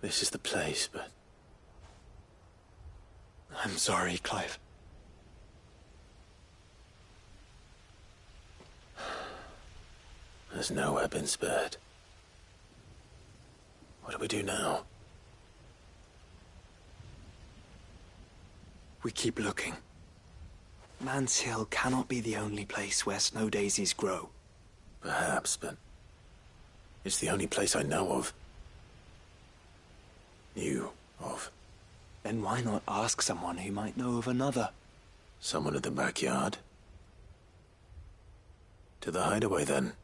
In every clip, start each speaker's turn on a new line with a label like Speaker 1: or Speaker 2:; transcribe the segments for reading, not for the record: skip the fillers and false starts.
Speaker 1: this is the place, but... I'm sorry, Clive. There's nowhere been spared. What do we do now?
Speaker 2: We keep looking. Mans Hill cannot be the only place where snow daisies grow.
Speaker 1: Perhaps, but... it's the only place I know of. Knew of.
Speaker 2: Then why not ask someone who might know of another?
Speaker 1: Someone at the backyard? To the hideaway, then.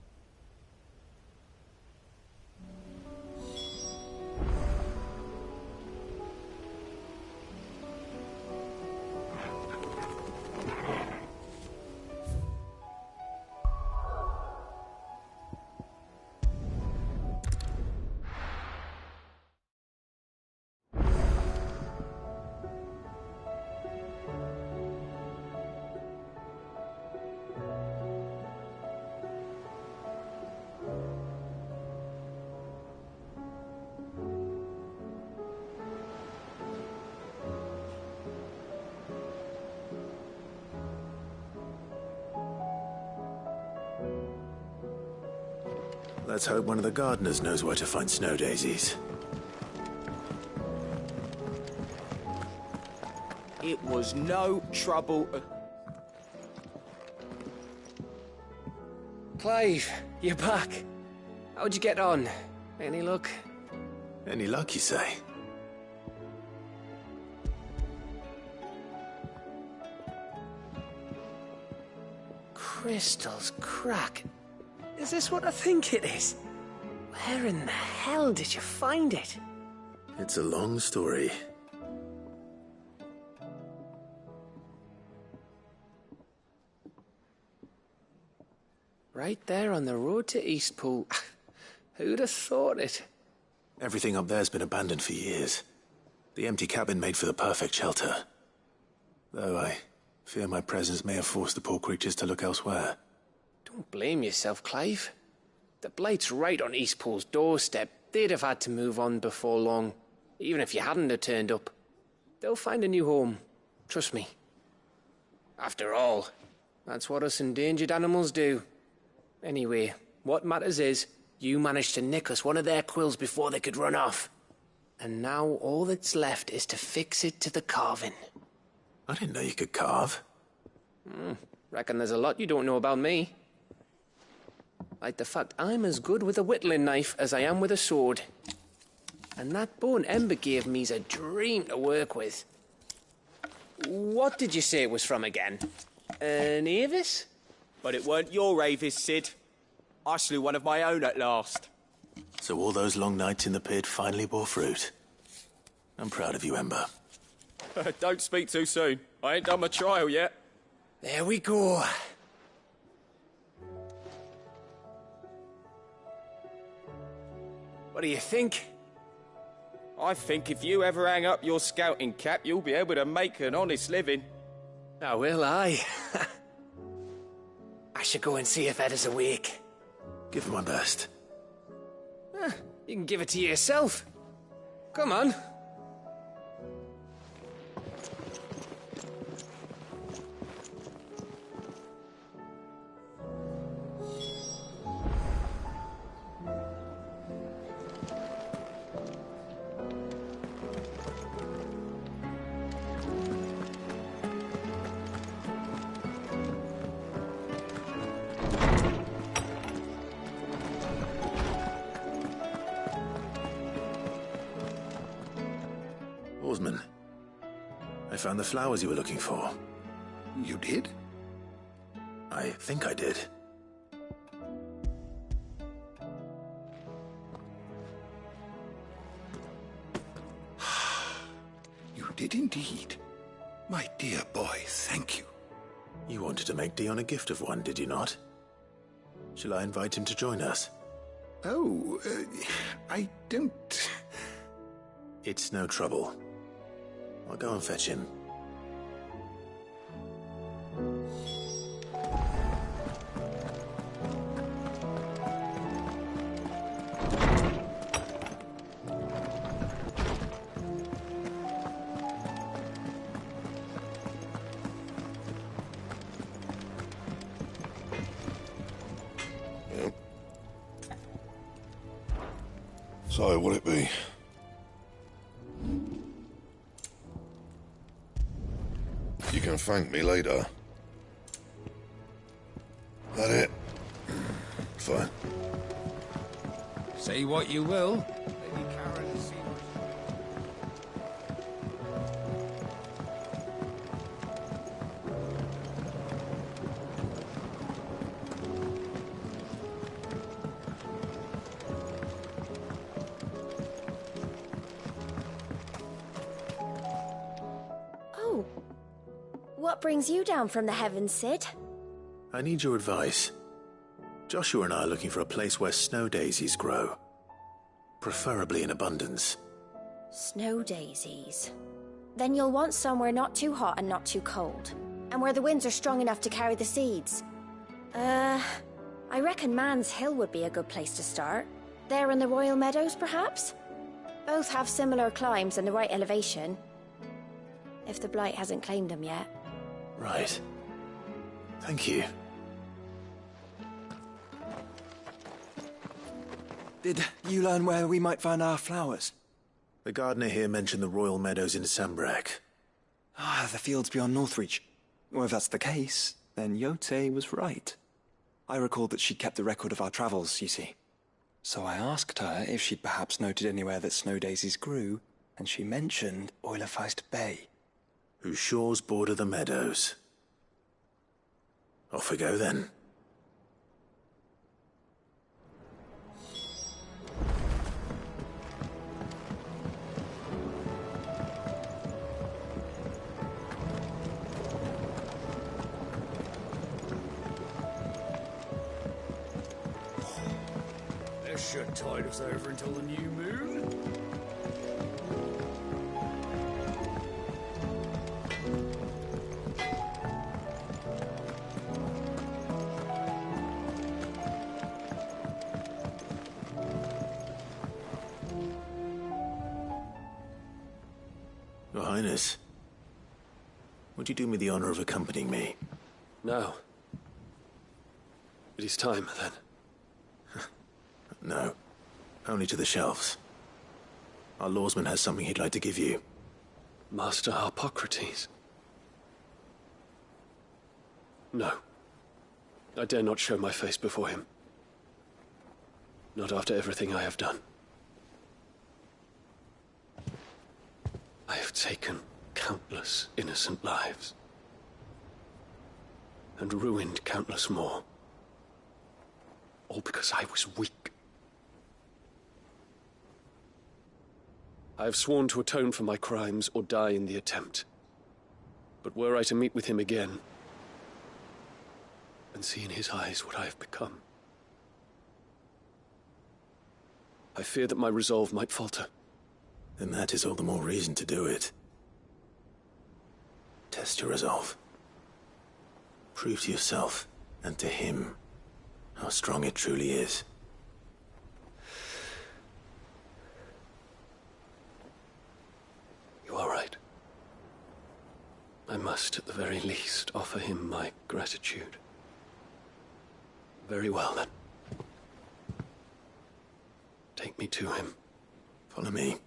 Speaker 1: Let's hope one of the gardeners knows where to find snow daisies.
Speaker 3: It was no trouble.
Speaker 4: Clive, you're back. How'd you get on? Any luck?
Speaker 1: Any luck, you say?
Speaker 4: Crystal's crack. Is this what I think it is? Where in the hell did you find it?
Speaker 1: It's a long story.
Speaker 4: Right there on the road to Eastpool. Who'd have thought it?
Speaker 1: Everything up there's been abandoned for years. The empty cabin made for the perfect shelter. Though I fear my presence may have forced the poor creatures to look elsewhere.
Speaker 4: Don't blame yourself, Clive. The Blight's right on Eastpool's doorstep. They'd have had to move on before long, even if you hadn't have turned up. They'll find a new home. Trust me. After all, that's what us endangered animals do. Anyway, what matters is, you managed to nick us one of their quills before they could run off. And now all that's left is to fix it to the carving.
Speaker 1: I didn't know you could carve.
Speaker 4: Reckon there's a lot you don't know about me. Like the fact I'm as good with a whittling knife as I am with a sword. And that bone Ember gave me's a dream to work with. What did you say it was from again? An Avis?
Speaker 3: But it weren't your Avis, Sid. I slew one of my own at last.
Speaker 1: So all those long nights in the pit finally bore fruit. I'm proud of you, Ember.
Speaker 3: Don't speak too soon. I ain't done my trial yet.
Speaker 4: There we go. What do you think?
Speaker 3: I think if you ever hang up your scouting cap, you'll be able to make an honest living.
Speaker 4: Oh, will I? I should go and see if Ed is awake.
Speaker 1: Give it my best.
Speaker 4: You can give it to yourself. Come on.
Speaker 1: Oarsman, I found the flowers you were looking for.
Speaker 5: You did?
Speaker 1: I think I did.
Speaker 5: You did indeed. My dear boy, thank you.
Speaker 1: You wanted to make Dion a gift of one, did you not? Shall I invite him to join us?
Speaker 5: Oh, I don't...
Speaker 1: It's no trouble. I'll go and fetch him.
Speaker 5: So, will it be? You can thank me later. That it? Fine.
Speaker 6: Say what you will. Lady Karen seems...
Speaker 7: Oh. What brings you down from the heavens, Cid?
Speaker 1: I need your advice. Joshua and I are looking for a place where snow daisies grow. Preferably in abundance.
Speaker 7: Snow daisies. Then you'll want somewhere not too hot and not too cold. And where the winds are strong enough to carry the seeds. I reckon Man's Hill would be a good place to start. There in the Royal Meadows, perhaps? Both have similar climbs and the right elevation. If the Blight hasn't claimed them yet.
Speaker 1: Right. Thank you.
Speaker 2: Did you learn where we might find our flowers?
Speaker 1: The gardener here mentioned the Royal Meadows in Sambrak.
Speaker 2: Ah, the fields beyond Northreach. Well, if that's the case, then Yote was right. I recalled that she'd kept the record of our travels, you see. So I asked her if she'd perhaps noted anywhere that snow daisies grew, and she mentioned Oilafeist Bay.
Speaker 1: Whose shores border the meadows. Off we go then.
Speaker 6: This should tide us over until the new moon.
Speaker 1: Your Highness, would you do me the honor of accompanying me?
Speaker 8: No. It is time, then.
Speaker 1: No. Only to the shelves. Our lawsman has something he'd like to give you.
Speaker 8: Master Harpocrates. No. I dare not show my face before him. Not after everything I have done. I have taken countless innocent lives. And ruined countless more. All because I was weak. I have sworn to atone for my crimes or die in the attempt. But were I to meet with him again, and see in his eyes what I have become, I fear that my resolve might falter.
Speaker 1: Then that is all the more reason to do it. Test your resolve. Prove to yourself, and to him, how strong it truly is.
Speaker 8: You are right. I must, at the very least, offer him my gratitude. Very well, then. Take me to him.
Speaker 1: Follow me.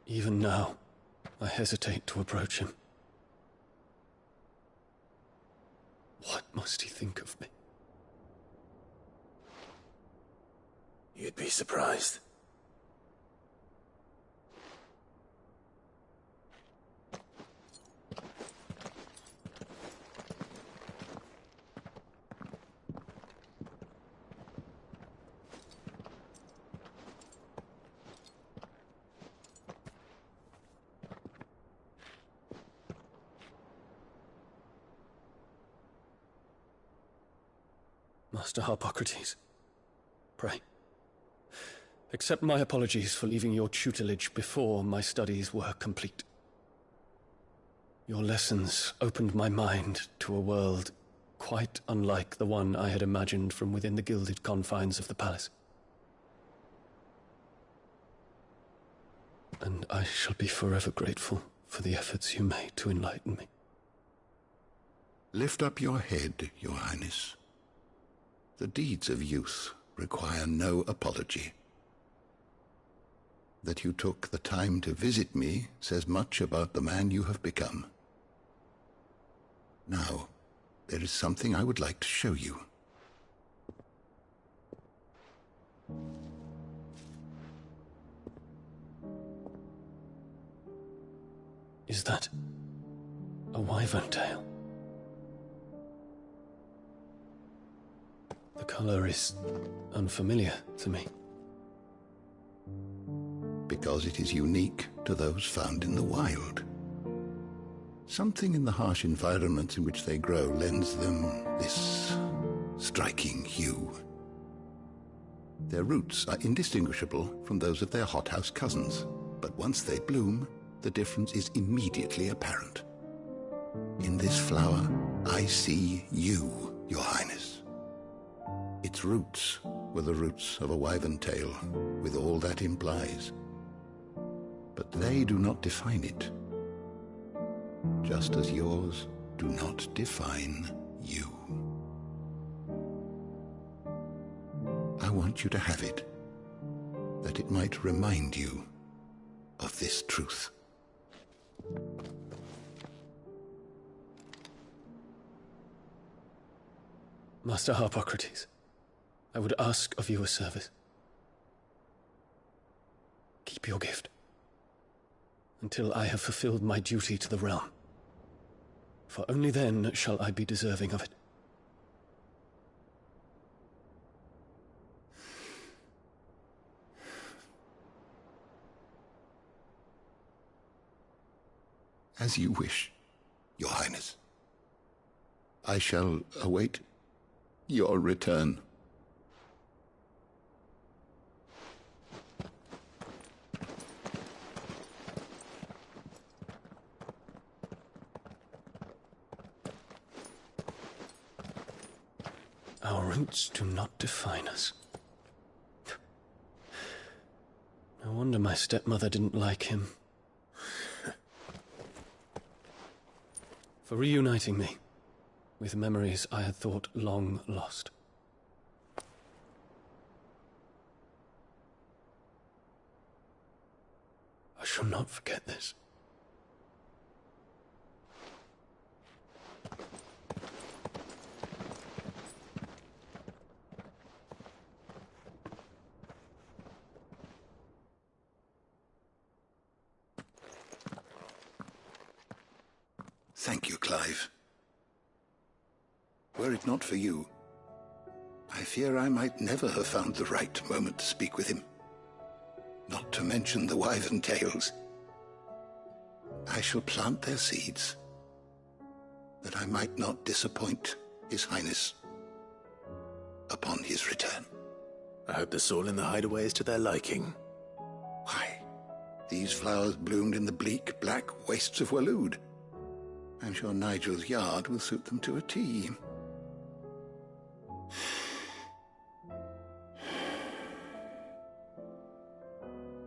Speaker 8: Even now, I hesitate to approach him. What must he think of me?
Speaker 1: You'd be surprised.
Speaker 8: Master Harpocrates, pray, Accept my apologies for leaving your tutelage before my studies were complete. Your lessons opened my mind to a world quite unlike the one I had imagined from within the gilded confines of the palace. And I shall be forever grateful for the efforts you made to enlighten me.
Speaker 5: Lift up your head, Your Highness. The deeds of youth require no apology. That you took the time to visit me says much about the man you have become. Now, there is something I would like to show you.
Speaker 8: Is that a wyvern tail? The color is unfamiliar to me.
Speaker 5: Because it is unique to those found in the wild. Something in the harsh environments in which they grow lends them this striking hue. Their roots are indistinguishable from those of their hothouse cousins, but once they bloom, the difference is immediately apparent. In this flower, I see you, Your Highness. Its roots were the roots of a wyvern tail, with all that implies. But they do not define it, just as yours do not define you. I want you to have it, that it might remind you of this truth.
Speaker 8: Master Harpocrates, I would ask of you a service. Keep your gift until I have fulfilled my duty to the realm, for only then shall I be deserving of it.
Speaker 5: As you wish, Your Highness. I shall await your return.
Speaker 8: Our roots do not define us. No wonder my stepmother didn't like him. For reuniting me with memories I had thought long lost. I shall not forget this.
Speaker 5: Thank you, Clive. Were it not for you, I fear I might never have found the right moment to speak with him. Not to mention the wyvern tails. I shall plant their seeds, that I might not disappoint His Highness upon his return.
Speaker 1: I hope the soil in the hideaway is to their liking.
Speaker 5: Why, these flowers bloomed in the bleak, black wastes of Waloed. I'm sure Nigel's yard will suit them to a T.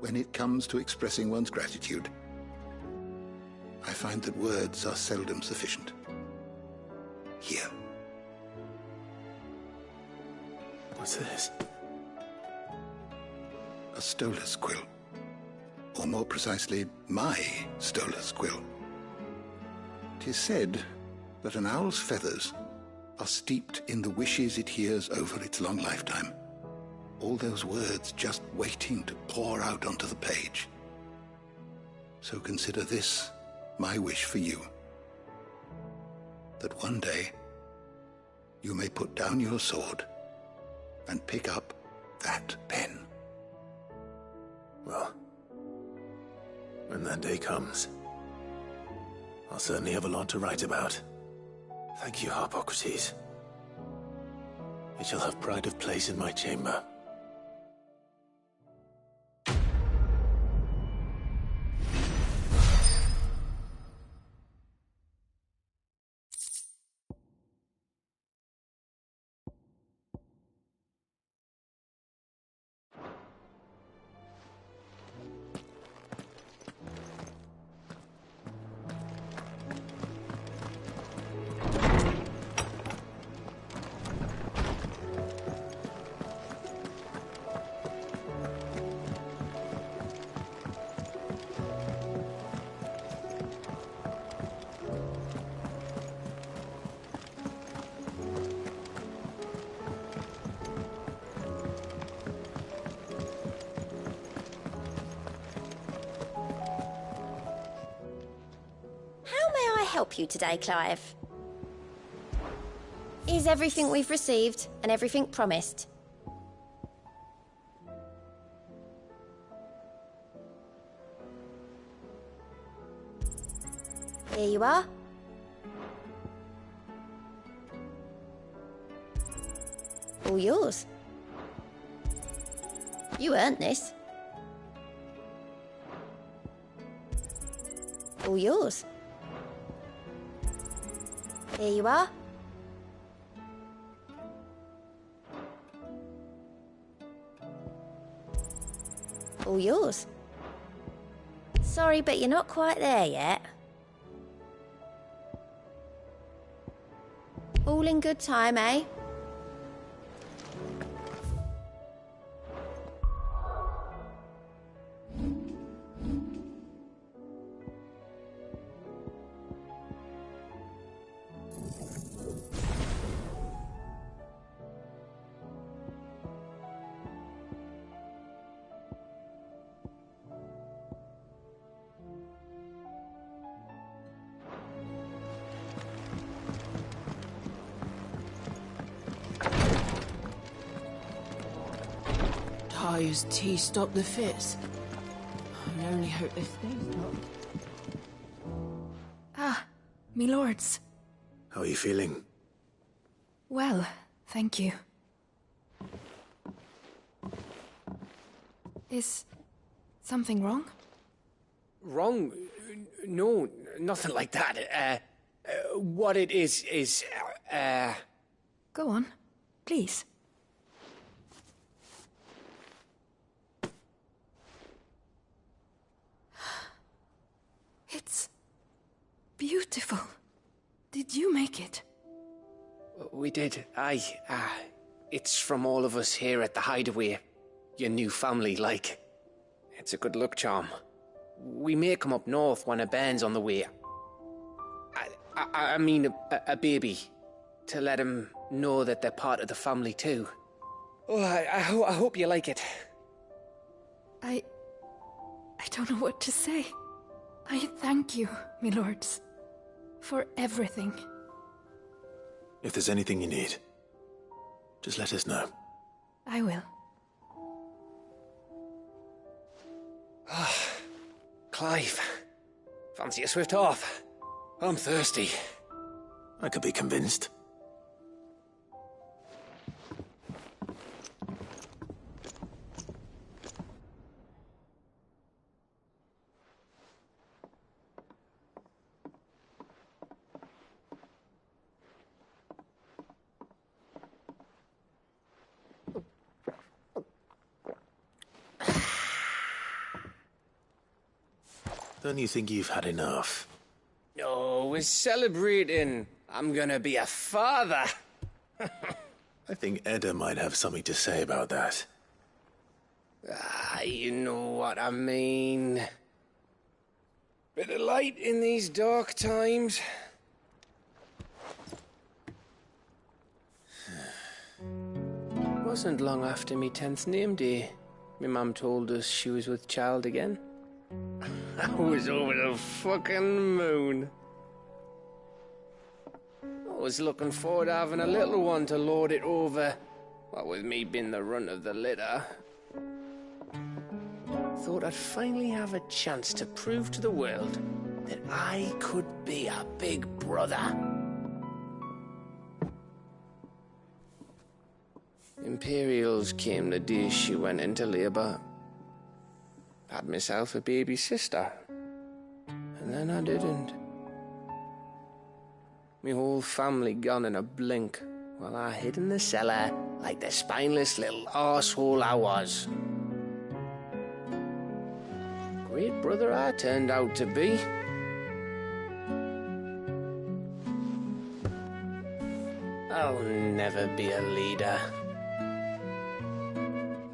Speaker 5: When it comes to expressing one's gratitude, I find that words are seldom sufficient. Here.
Speaker 1: What's this?
Speaker 5: A Stolas quill. Or more precisely, my Stolas quill. 'Tis said that an owl's feathers are steeped in the wishes it hears over its long lifetime. All those words just waiting to pour out onto the page. So consider this my wish for you. That one day you may put down your sword and pick up that pen.
Speaker 1: Well, when that day comes, I'll certainly have a lot to write about. Thank you, Harpocrates. It shall have pride of place in my chamber.
Speaker 7: help you today, Clive? Is everything we've received and everything promised? Here you are. All yours. You earned this. All yours. Here you are. All yours. Sorry, but you're not quite there yet. All in good time, eh?
Speaker 9: Ty's tea stopped the fits. I only hope this stays not.
Speaker 10: Ah, me lords.
Speaker 1: How are you feeling?
Speaker 10: Well, thank you. Is something wrong?
Speaker 4: Wrong? No, nothing like that. What it is,
Speaker 10: Go on, please. It's beautiful. Did you make it?
Speaker 4: We did. It's from all of us here at the Hideaway. Your new family, like. It's a good luck charm. We may come up north when a band's on the way. I mean a baby. To let him know that they're part of the family too. Oh, I hope you like it.
Speaker 10: I don't know what to say. I thank you, me lords, for everything.
Speaker 1: If there's anything you need, just let us know.
Speaker 10: I will.
Speaker 4: Clive, fancy a swift off? I'm thirsty.
Speaker 1: I could be convinced. Don't you think you've had enough?
Speaker 4: No, we're celebrating. I'm gonna be a father.
Speaker 1: I think Edda might have something to say about that.
Speaker 4: You know what I mean. Bit of light in these dark times. Wasn't long after me 10th name day. My mum told us she was with child again. I was over the fucking moon. I was looking forward to having a little one to lord it over, what with me being the runt of the litter. Thought I'd finally have a chance to prove to the world that I could be a big brother. Imperials came the day she went into labour. Had myself a baby sister. And then I didn't. Me whole family gone in a blink, while I hid in the cellar like the spineless little arsehole I was. Great brother I turned out to be. I'll never be a leader.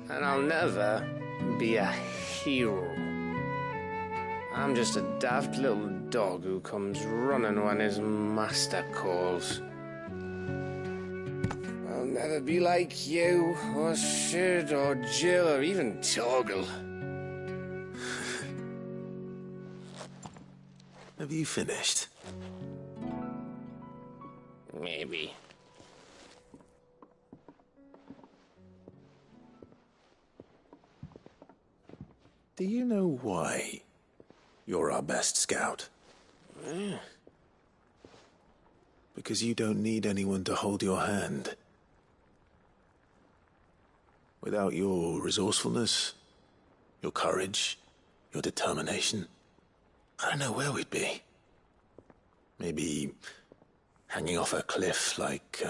Speaker 4: And I'll never be a hero. I'm just a daft little dog who comes running when his master calls. I'll never be like you, or Sid, or Jill, or even Torgal.
Speaker 1: Have you finished?
Speaker 4: Maybe.
Speaker 1: Do you know why you're our best scout? Because you don't need anyone to hold your hand. Without your resourcefulness, your courage, your determination, I don't know where we'd be. Maybe hanging off a cliff like,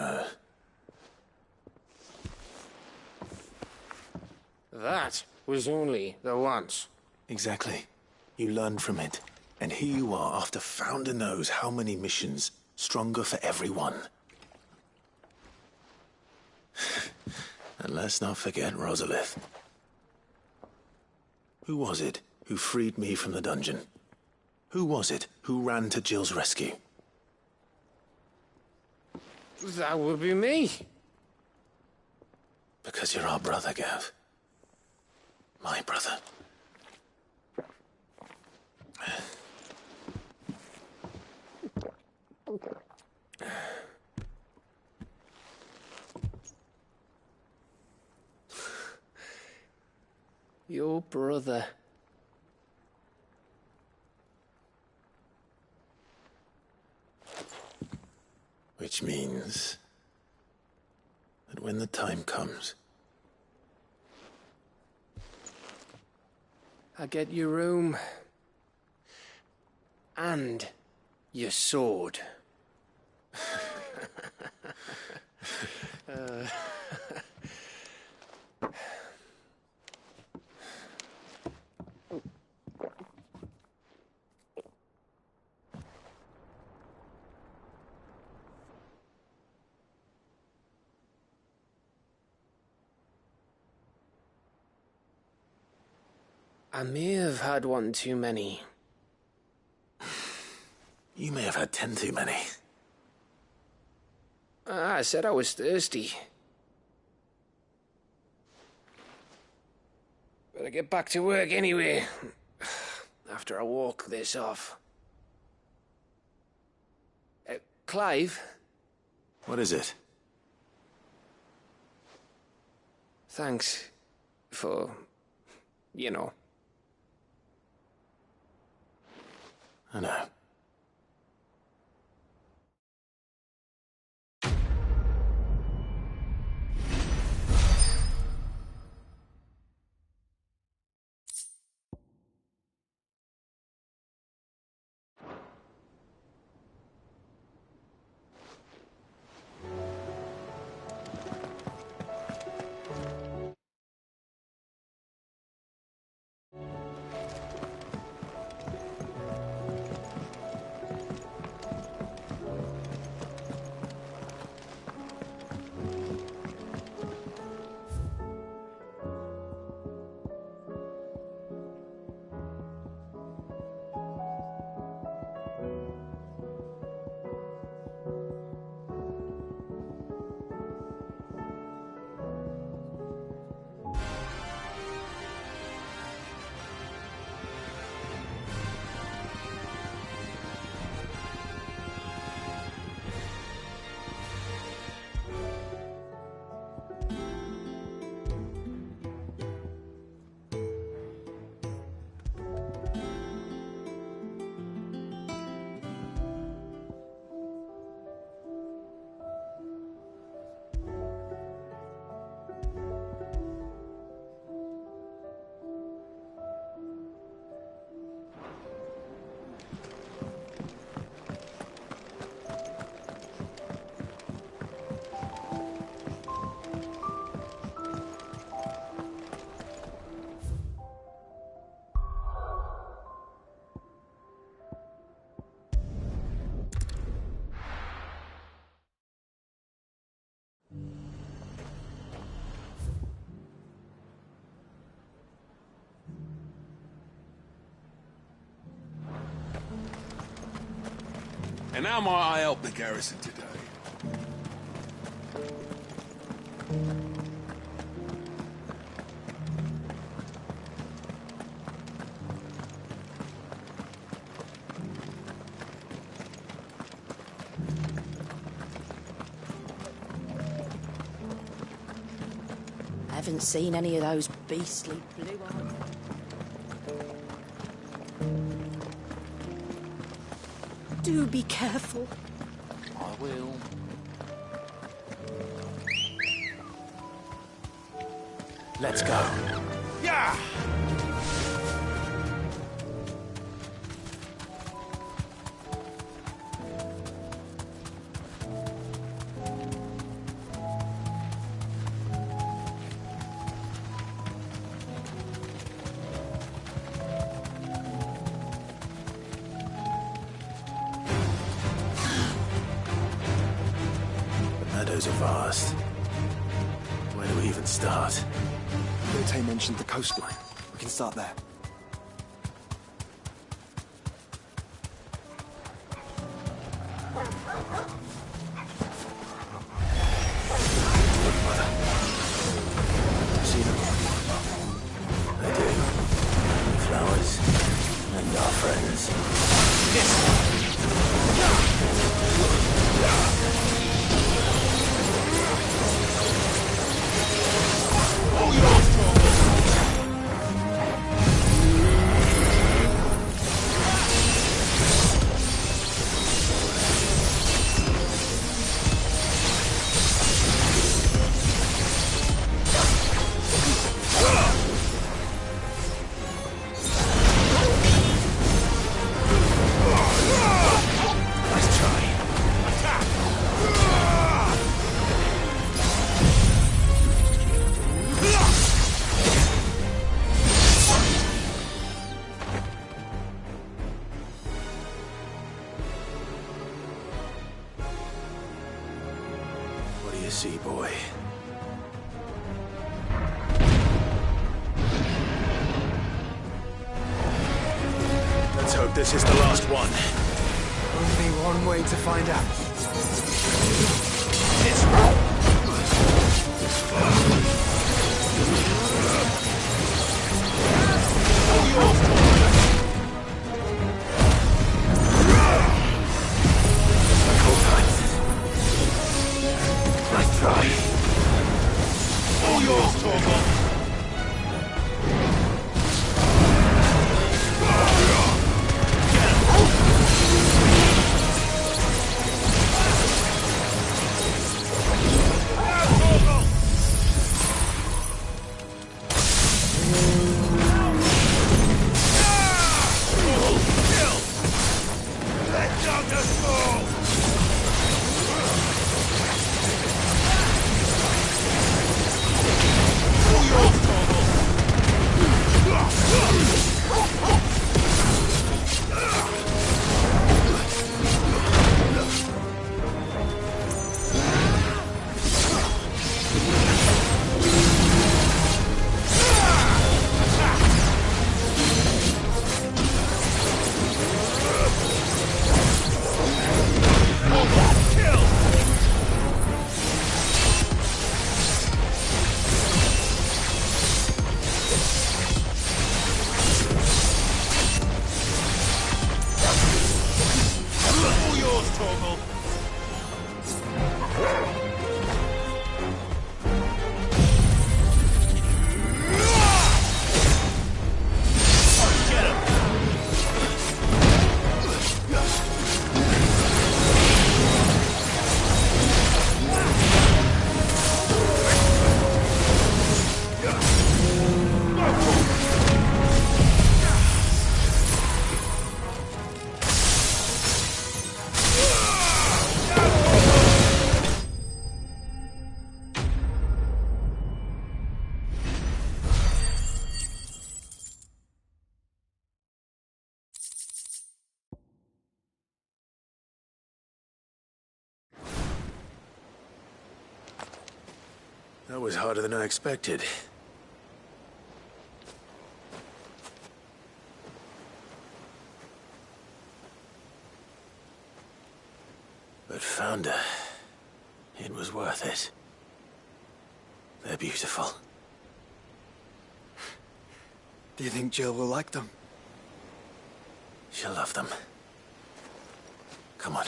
Speaker 4: That was only the once.
Speaker 1: Exactly. You learned from it. And here you are after Founder knows how many missions, stronger for everyone. And let's not forget Rosalith. Who was it who freed me from the dungeon? Who was it who ran to Jill's rescue?
Speaker 4: That would be me.
Speaker 1: Because you're our brother, Gav. My brother.
Speaker 4: Your brother.
Speaker 1: Which means that when the time comes,
Speaker 4: I get your room. And your sword. I may have had one too many.
Speaker 1: you may have had 10 too many.
Speaker 4: I said I was thirsty. Better get back to work anyway, after I walk this off. Clive?
Speaker 1: What is it?
Speaker 4: Thanks for, you know.
Speaker 1: I know.
Speaker 11: And how might I help the garrison today?
Speaker 9: haven't seen any of those beastly blue eyes. Do be careful.
Speaker 12: I will.
Speaker 1: Let's go.
Speaker 11: Yeah!
Speaker 1: Meadows are vast. Where do we even start?
Speaker 2: Yotei mentioned the coastline. We can start there.
Speaker 1: See them? I do. Flowers. And our friends. What do you see, boy? Let's hope this is the last one.
Speaker 2: Only one way to find out.
Speaker 1: Nice try.
Speaker 11: All yours, Torgal.
Speaker 1: That was harder than I expected. But Founder, it was worth it. They're beautiful.
Speaker 2: Do you think Jill will like them?
Speaker 1: She'll love them. Come on.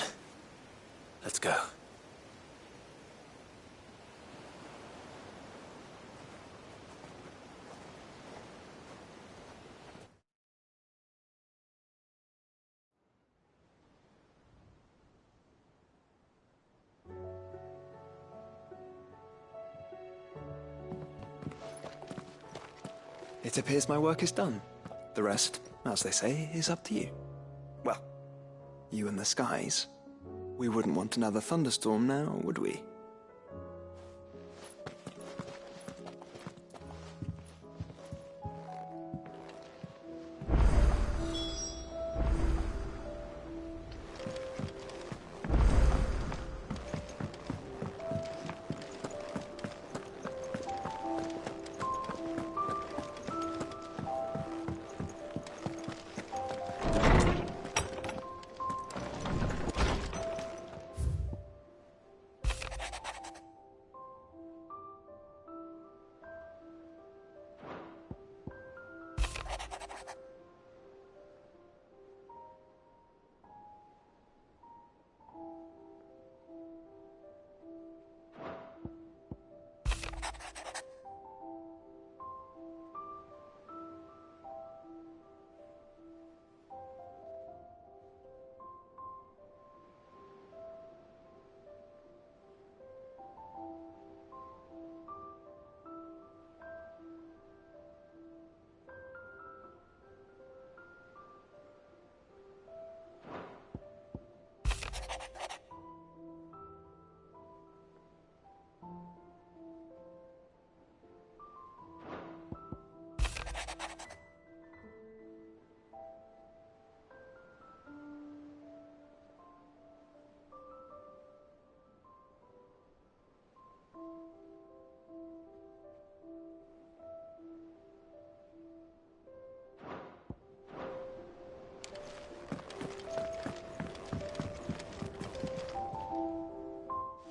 Speaker 1: Let's go.
Speaker 2: It appears my work is done. The rest, as they say, is up to you. Well, you and the skies. We wouldn't want another thunderstorm now, would we?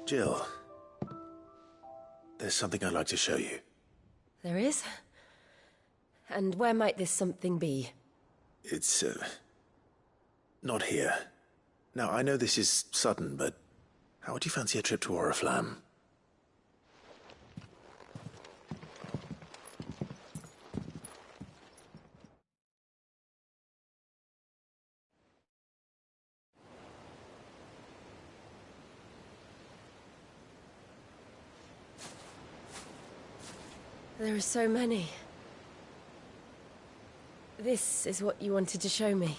Speaker 1: Jill, there's something I'd like to show you.
Speaker 13: There is? And where might this something be?
Speaker 1: It's, not here. Now, I know this is sudden, but how would you fancy a trip to Oriflamme?
Speaker 13: There are so many. This is what you wanted to show me.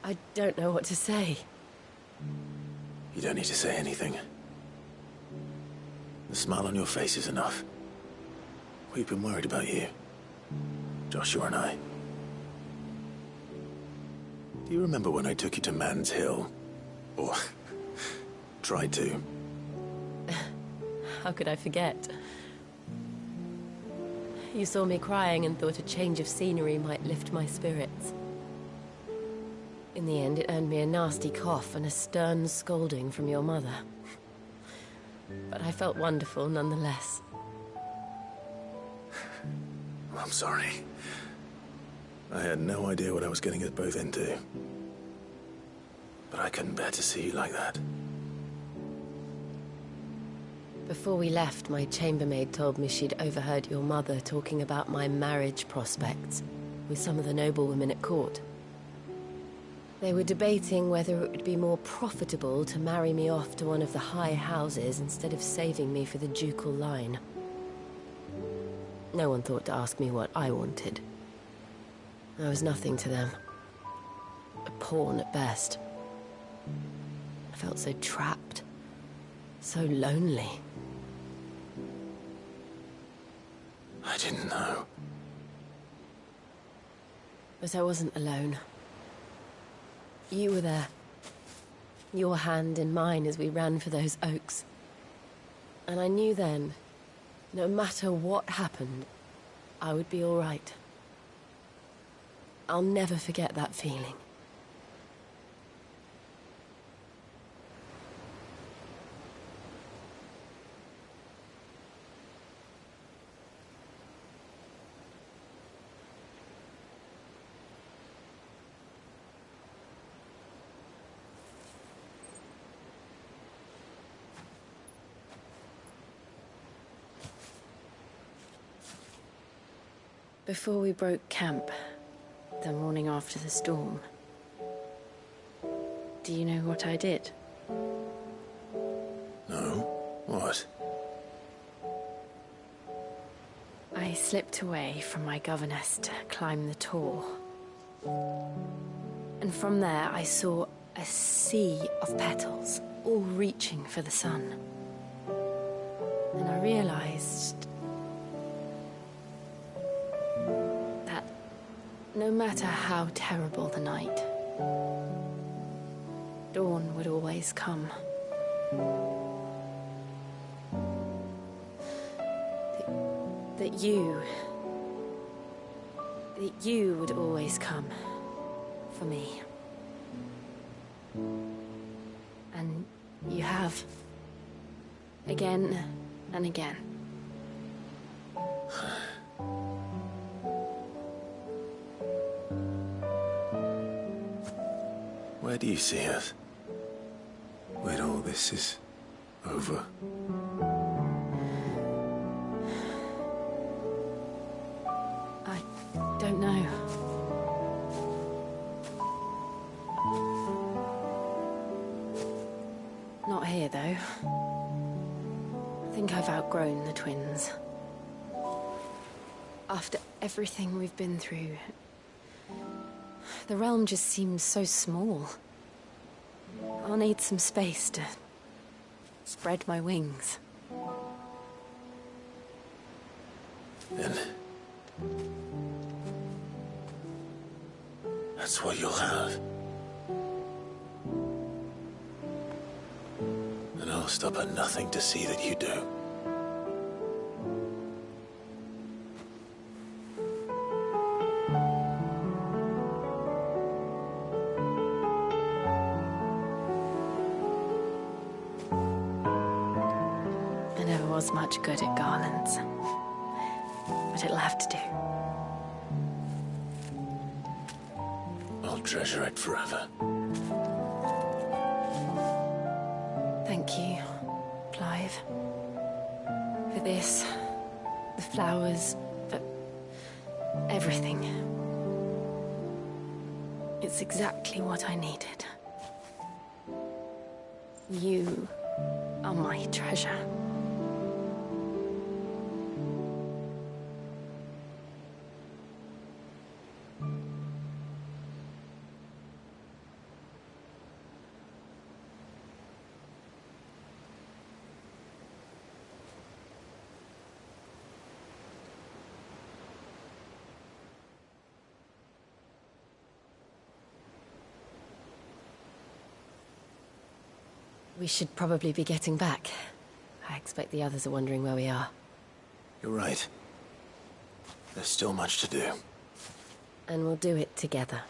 Speaker 13: I don't know what to say.
Speaker 1: You don't need to say anything. The smile on your face is enough. We've been worried about you. Joshua and I. Do you remember when I took you to Man's Hill? Or tried to?
Speaker 13: How could I forget? You saw me crying and thought a change of scenery might lift my spirits. In the end, it earned me a nasty cough and a stern scolding from your mother. But I felt wonderful nonetheless.
Speaker 1: I'm sorry. I had no idea what I was getting us both into. But I couldn't bear to see you like that.
Speaker 13: Before we left, my chambermaid told me she'd overheard your mother talking about my marriage prospects with some of the noblewomen at court. They were debating whether it would be more profitable to marry me off to one of the high houses instead of saving me for the ducal line. No one thought to ask me what I wanted. I was nothing to them. A pawn at best. I felt so trapped, so lonely.
Speaker 1: I didn't know.
Speaker 13: But I wasn't alone. You were there. Your hand in mine as we ran for those oaks. And I knew then, no matter what happened, I would be all right. I'll never forget that feeling. Before we broke camp, the morning after the storm, do you know what I did?
Speaker 1: No. What?
Speaker 13: I slipped away from my governess to climb the Tor. And from there I saw a sea of petals, all reaching for the sun. And I realized that no matter how terrible the night, dawn would always come. That you would always come for me. And you have. Again and again.
Speaker 1: Where do you see us? When all this is over?
Speaker 13: I don't know. Not here, though. I think I've outgrown the twins. After everything we've been through, the realm just seems so small. I'll need some space to spread my wings.
Speaker 1: Then that's what you'll have. And I'll stop at nothing to see that you do.
Speaker 13: I never was much good at garlands, but it'll have to do.
Speaker 1: I'll treasure it forever.
Speaker 13: Thank you, Clive. For this, the flowers, for everything. It's exactly what I needed. You are my treasure. We should probably be getting back. I expect the others are wondering where we are.
Speaker 1: You're right. There's still much to do.
Speaker 13: And we'll do it together.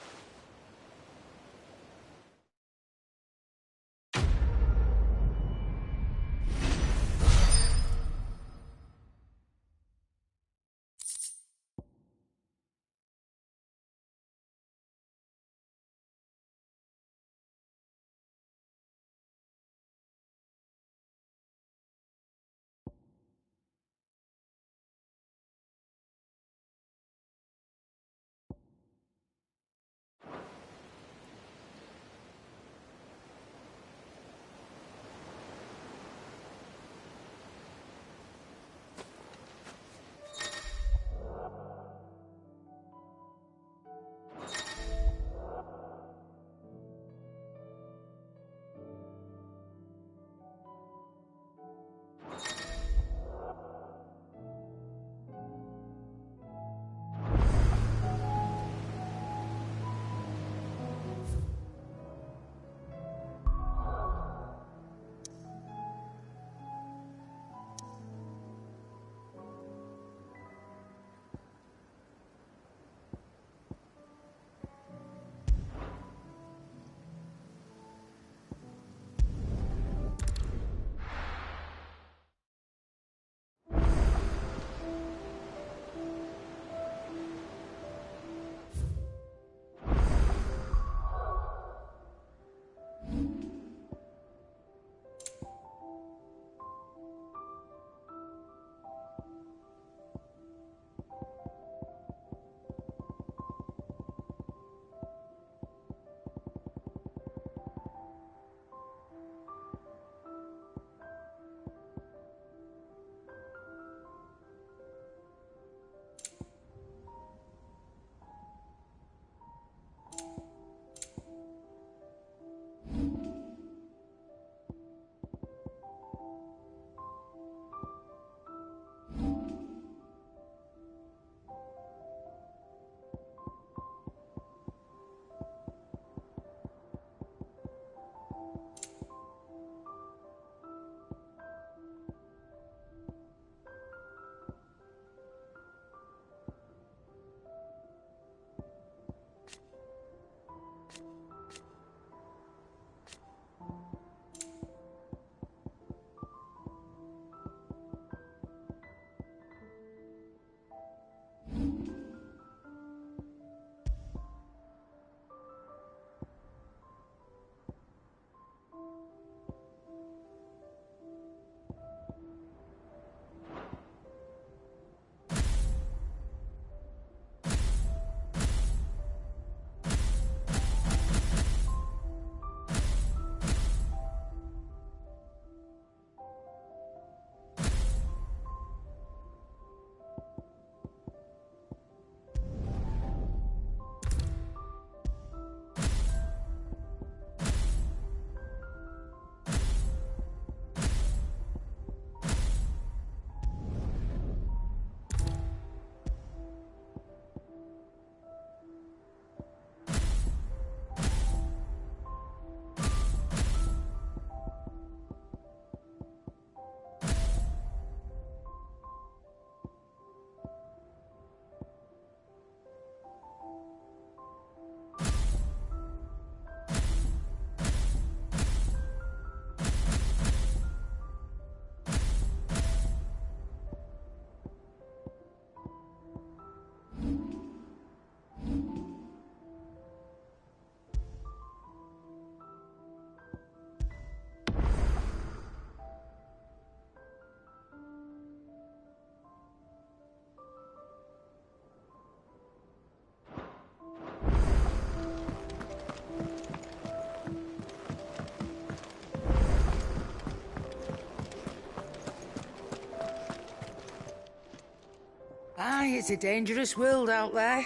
Speaker 14: Aye, it's a dangerous world out there.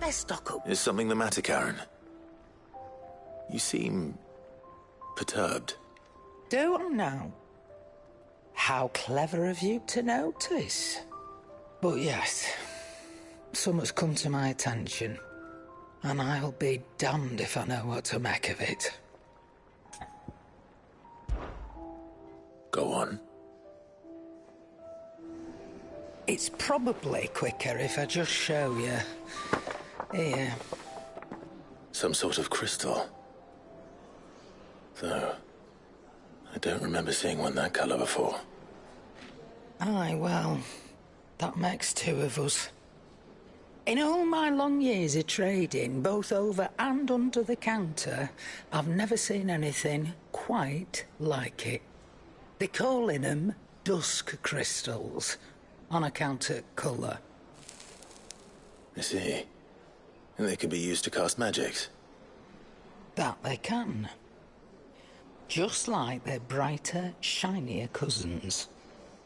Speaker 14: Let's stock up.
Speaker 1: Is something the matter, Karen? You seem perturbed.
Speaker 14: Do I now? How clever of you to notice. But yes, something's come to my attention, and I'll be damned if I know what to make of it.
Speaker 1: Go on.
Speaker 14: It's probably quicker if I just show you. Here.
Speaker 1: Some sort of crystal. Though, I don't remember seeing one that colour before.
Speaker 14: Aye, well, that makes two of us. In all my long years of trading, both over and under the counter, I've never seen anything quite like it. They're calling them dusk crystals, on account of colour.
Speaker 1: I see. And they could be used to cast magics.
Speaker 14: That they can. Just like their brighter, shinier cousins.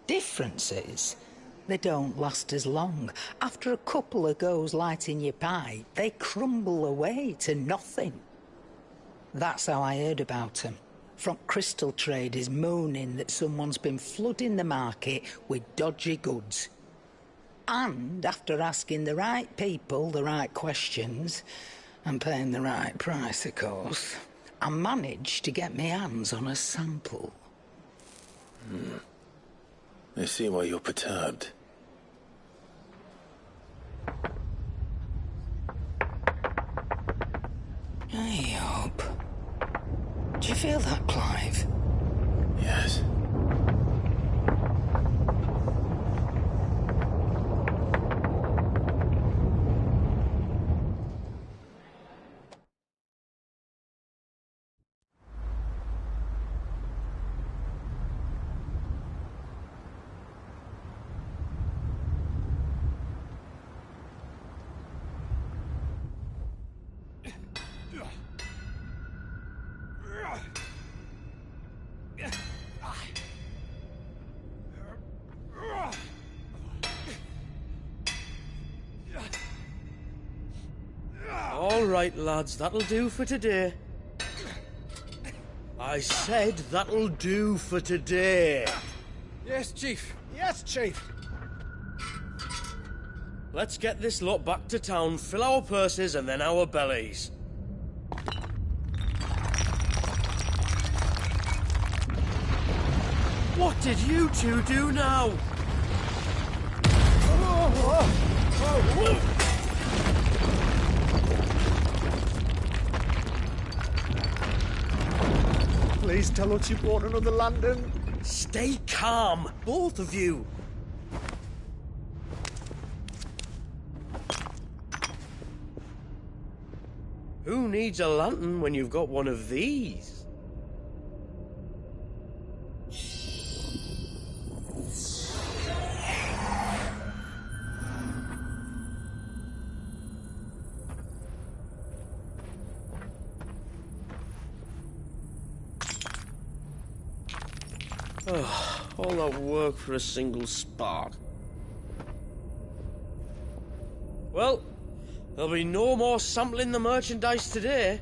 Speaker 14: Difference is, they don't last as long. After a couple of goes lighting your pipe, they crumble away to nothing. That's how I heard about them. From crystal traders moaning that someone's been flooding the market with dodgy goods. And after asking the right people the right questions, and paying the right price, of course, I managed to get my hands on a sample.
Speaker 1: I see why you're perturbed.
Speaker 14: Hey, Hope. Do you feel that, Clive?
Speaker 1: Yes.
Speaker 6: All right, lads, that'll do for today. I said that'll do for today.
Speaker 3: Yes, Chief. Yes, Chief.
Speaker 6: Let's get this lot back to town, fill our purses and then our bellies. What did you two do now?
Speaker 3: Please tell us you bought another lantern.
Speaker 6: Stay calm, both of you. Who needs a lantern when you've got one of these? Oh, all that work for a single spark. Well, there'll be no more sampling the merchandise today.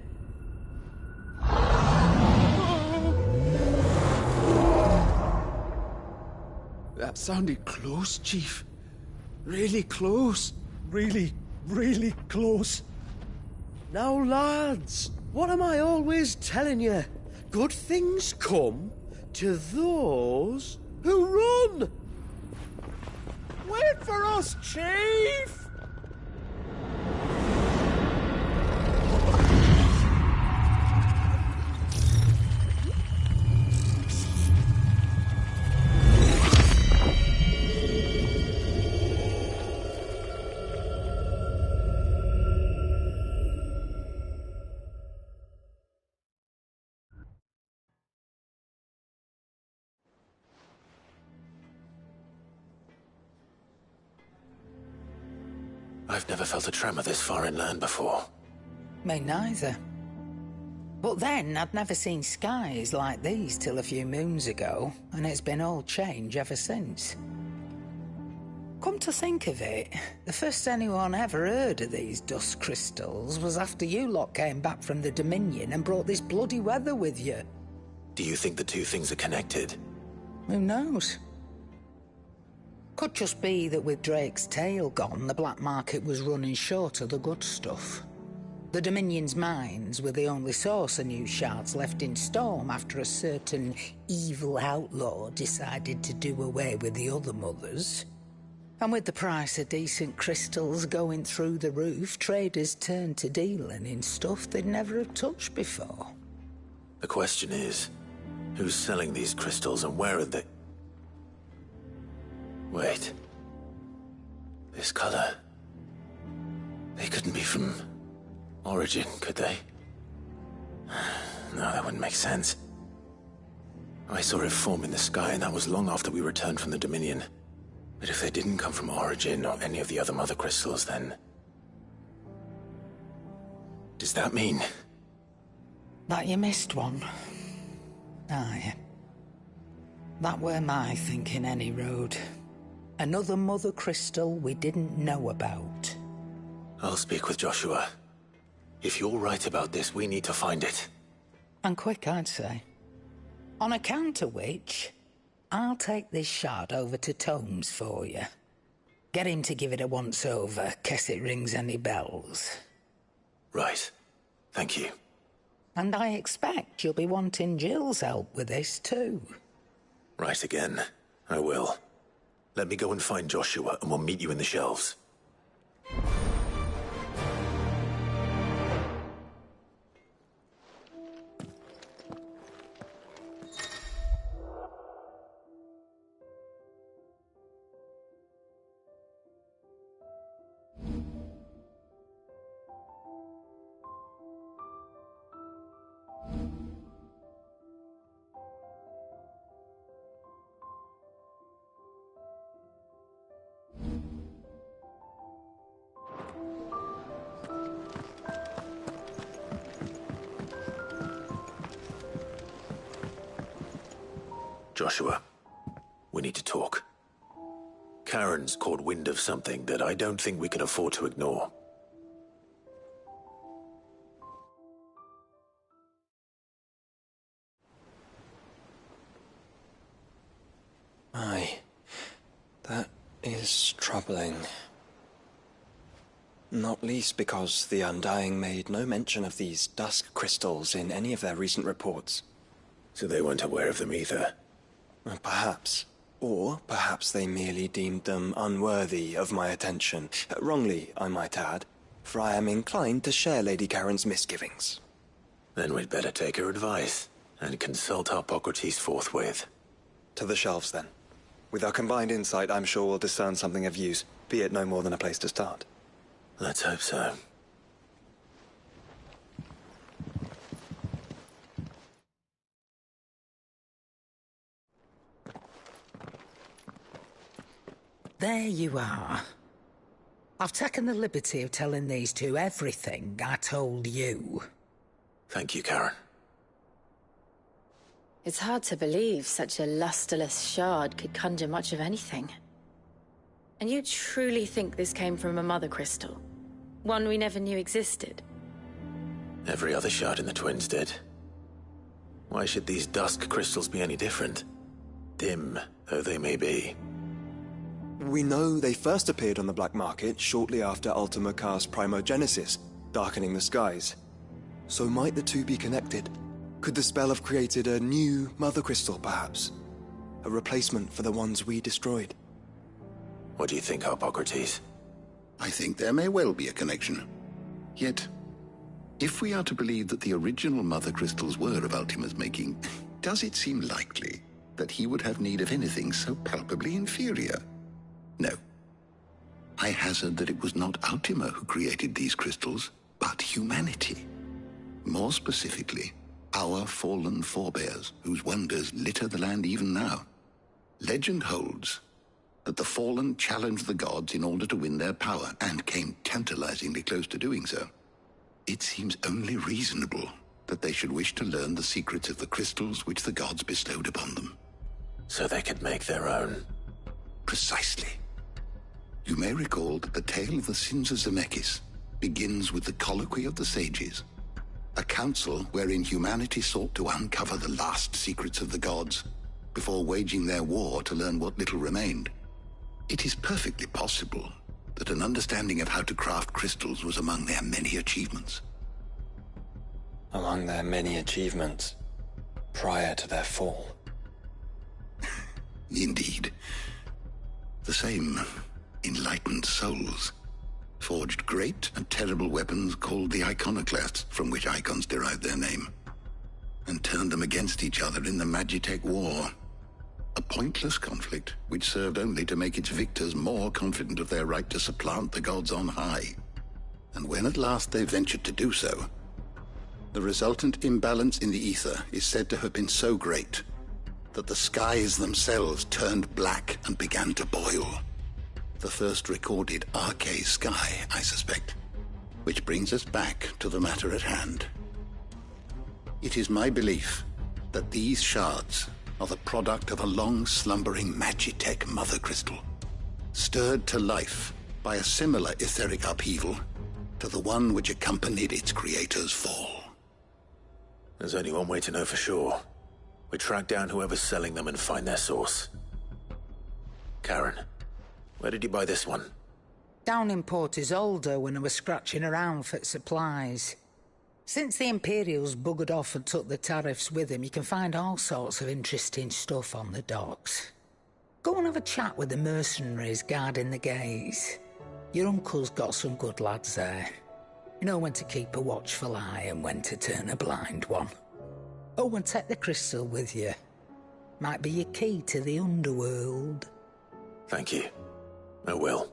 Speaker 11: That sounded close, Chief. Really close. Really, really close.
Speaker 6: Now, lads, what am I always telling you? Good things come to those who run!
Speaker 3: Wait for us, Chief!
Speaker 1: I've never felt a tremor this far inland before.
Speaker 14: Me neither. But then I'd never seen skies like these till a few moons ago, and it's been all change ever since. Come to think of it, the first anyone ever heard of these dust crystals was after you lot came back from the Dominion and brought this bloody weather with you.
Speaker 1: Do you think the two things are connected?
Speaker 14: Who knows? Could just be that with Drake's tail gone, the black market was running short of the good stuff. The Dominion's mines were the only source of new shards left in Storm after a certain evil outlaw decided to do away with the other mothers. And with the price of decent crystals going through the roof, traders turned to dealing in stuff they'd never have touched before.
Speaker 1: The question is, who's selling these crystals and where are they? Wait. This color. They couldn't be from Origin, could they? No, that wouldn't make sense. I saw it form in the sky, and that was long after we returned from the Dominion. But if they didn't come from Origin or any of the other mother crystals, then... does that mean...
Speaker 14: that you missed one? Aye. That were my thinking, any road. Another mother crystal we didn't know about.
Speaker 1: I'll speak with Joshua. If you're right about this, we need to find it.
Speaker 14: And quick, I'd say. On account of which, I'll take this shard over to Tomes for you. Get him to give it a once-over, case it rings any bells.
Speaker 1: Right. Thank you.
Speaker 14: And I expect you'll be wanting Jill's help with this, too.
Speaker 1: Right again. I will. Let me go and find Joshua, and we'll meet you in the shelves. Joshua, we need to talk. Karen's caught wind of something that I don't think we can afford to ignore.
Speaker 2: Aye, that is troubling. Not least because the Undying made no mention of these dusk crystals in any of their recent reports.
Speaker 1: So they weren't aware of them either?
Speaker 2: Perhaps. Or perhaps they merely deemed them unworthy of my attention. Wrongly, I might add, for I am inclined to share Lady Karen's misgivings.
Speaker 1: Then we'd better take her advice and consult Harpocrates forthwith.
Speaker 2: To the shelves, then. With our combined insight, I'm sure we'll discern something of use, be it no more than a place to start.
Speaker 1: Let's hope so.
Speaker 14: There you are. I've taken the liberty of telling these two everything I told you.
Speaker 1: Thank you, Karen.
Speaker 13: It's hard to believe such a lusterless shard could conjure much of anything. And you truly think this came from a mother crystal? One we never knew existed?
Speaker 1: Every other shard in the Twins did. Why should these dusk crystals be any different? Dim though they may be.
Speaker 2: We know they first appeared on the black market shortly after Ultima Car's primogenesis, darkening the skies. So might the two be connected? Could the spell have created a new mother crystal, perhaps? A replacement for the ones we destroyed?
Speaker 1: What do you think, Harpocrates?
Speaker 5: I think there may well be a connection. Yet, if we are to believe that the original mother crystals were of Ultima's making, does it seem likely that he would have need of anything so palpably inferior? No. I hazard that it was not Ultima who created these crystals, but humanity. More specifically, our fallen forebears, whose wonders litter the land even now. Legend holds that the fallen challenged the gods in order to win their power, and came tantalizingly close to doing so. It seems only reasonable that they should wish to learn the secrets of the crystals which the gods bestowed upon them.
Speaker 1: So they could make their own.
Speaker 5: Precisely. You may recall that the tale of the sins of Zemeckis begins with the Colloquy of the Sages, a council wherein humanity sought to uncover the last secrets of the gods before waging their war to learn what little remained. It is perfectly possible that an understanding of how to craft crystals was among their many achievements.
Speaker 2: Among their many achievements prior to their fall.
Speaker 5: Indeed. The same enlightened souls forged great and terrible weapons called the iconoclasts, from which icons derived their name, and turned them against each other in the Magitech War. A pointless conflict which served only to make its victors more confident of their right to supplant the gods on high. And when at last they ventured to do so, the resultant imbalance in the ether is said to have been so great that the skies themselves turned black and began to boil. The first recorded Arche sky, I suspect. Which brings us back to the matter at hand. It is my belief that these shards are the product of a long-slumbering Magitech mother crystal, stirred to life by a similar etheric upheaval to the one which accompanied its creator's fall.
Speaker 1: There's only one way to know for sure. We track down whoever's selling them and find their source. Karen, where did you buy this one?
Speaker 14: Down in Port Isolde when I was scratching around for supplies. Since the Imperials buggered off and took the tariffs with them, you can find all sorts of interesting stuff on the docks. Go and have a chat with the mercenaries guarding the gates. Your uncle's got some good lads there. You know when to keep a watchful eye and when to turn a blind one. Oh, and take the crystal with you. Might be your key to the underworld.
Speaker 1: Thank you. I will.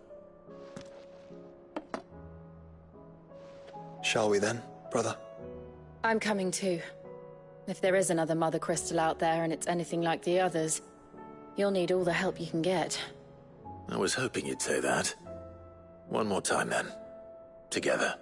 Speaker 2: Shall we then, brother?
Speaker 15: I'm coming too. If there is another Mother Crystal out there and it's anything like the others, you'll need all the help you can get.
Speaker 1: I was hoping you'd say that. One more time then. Together.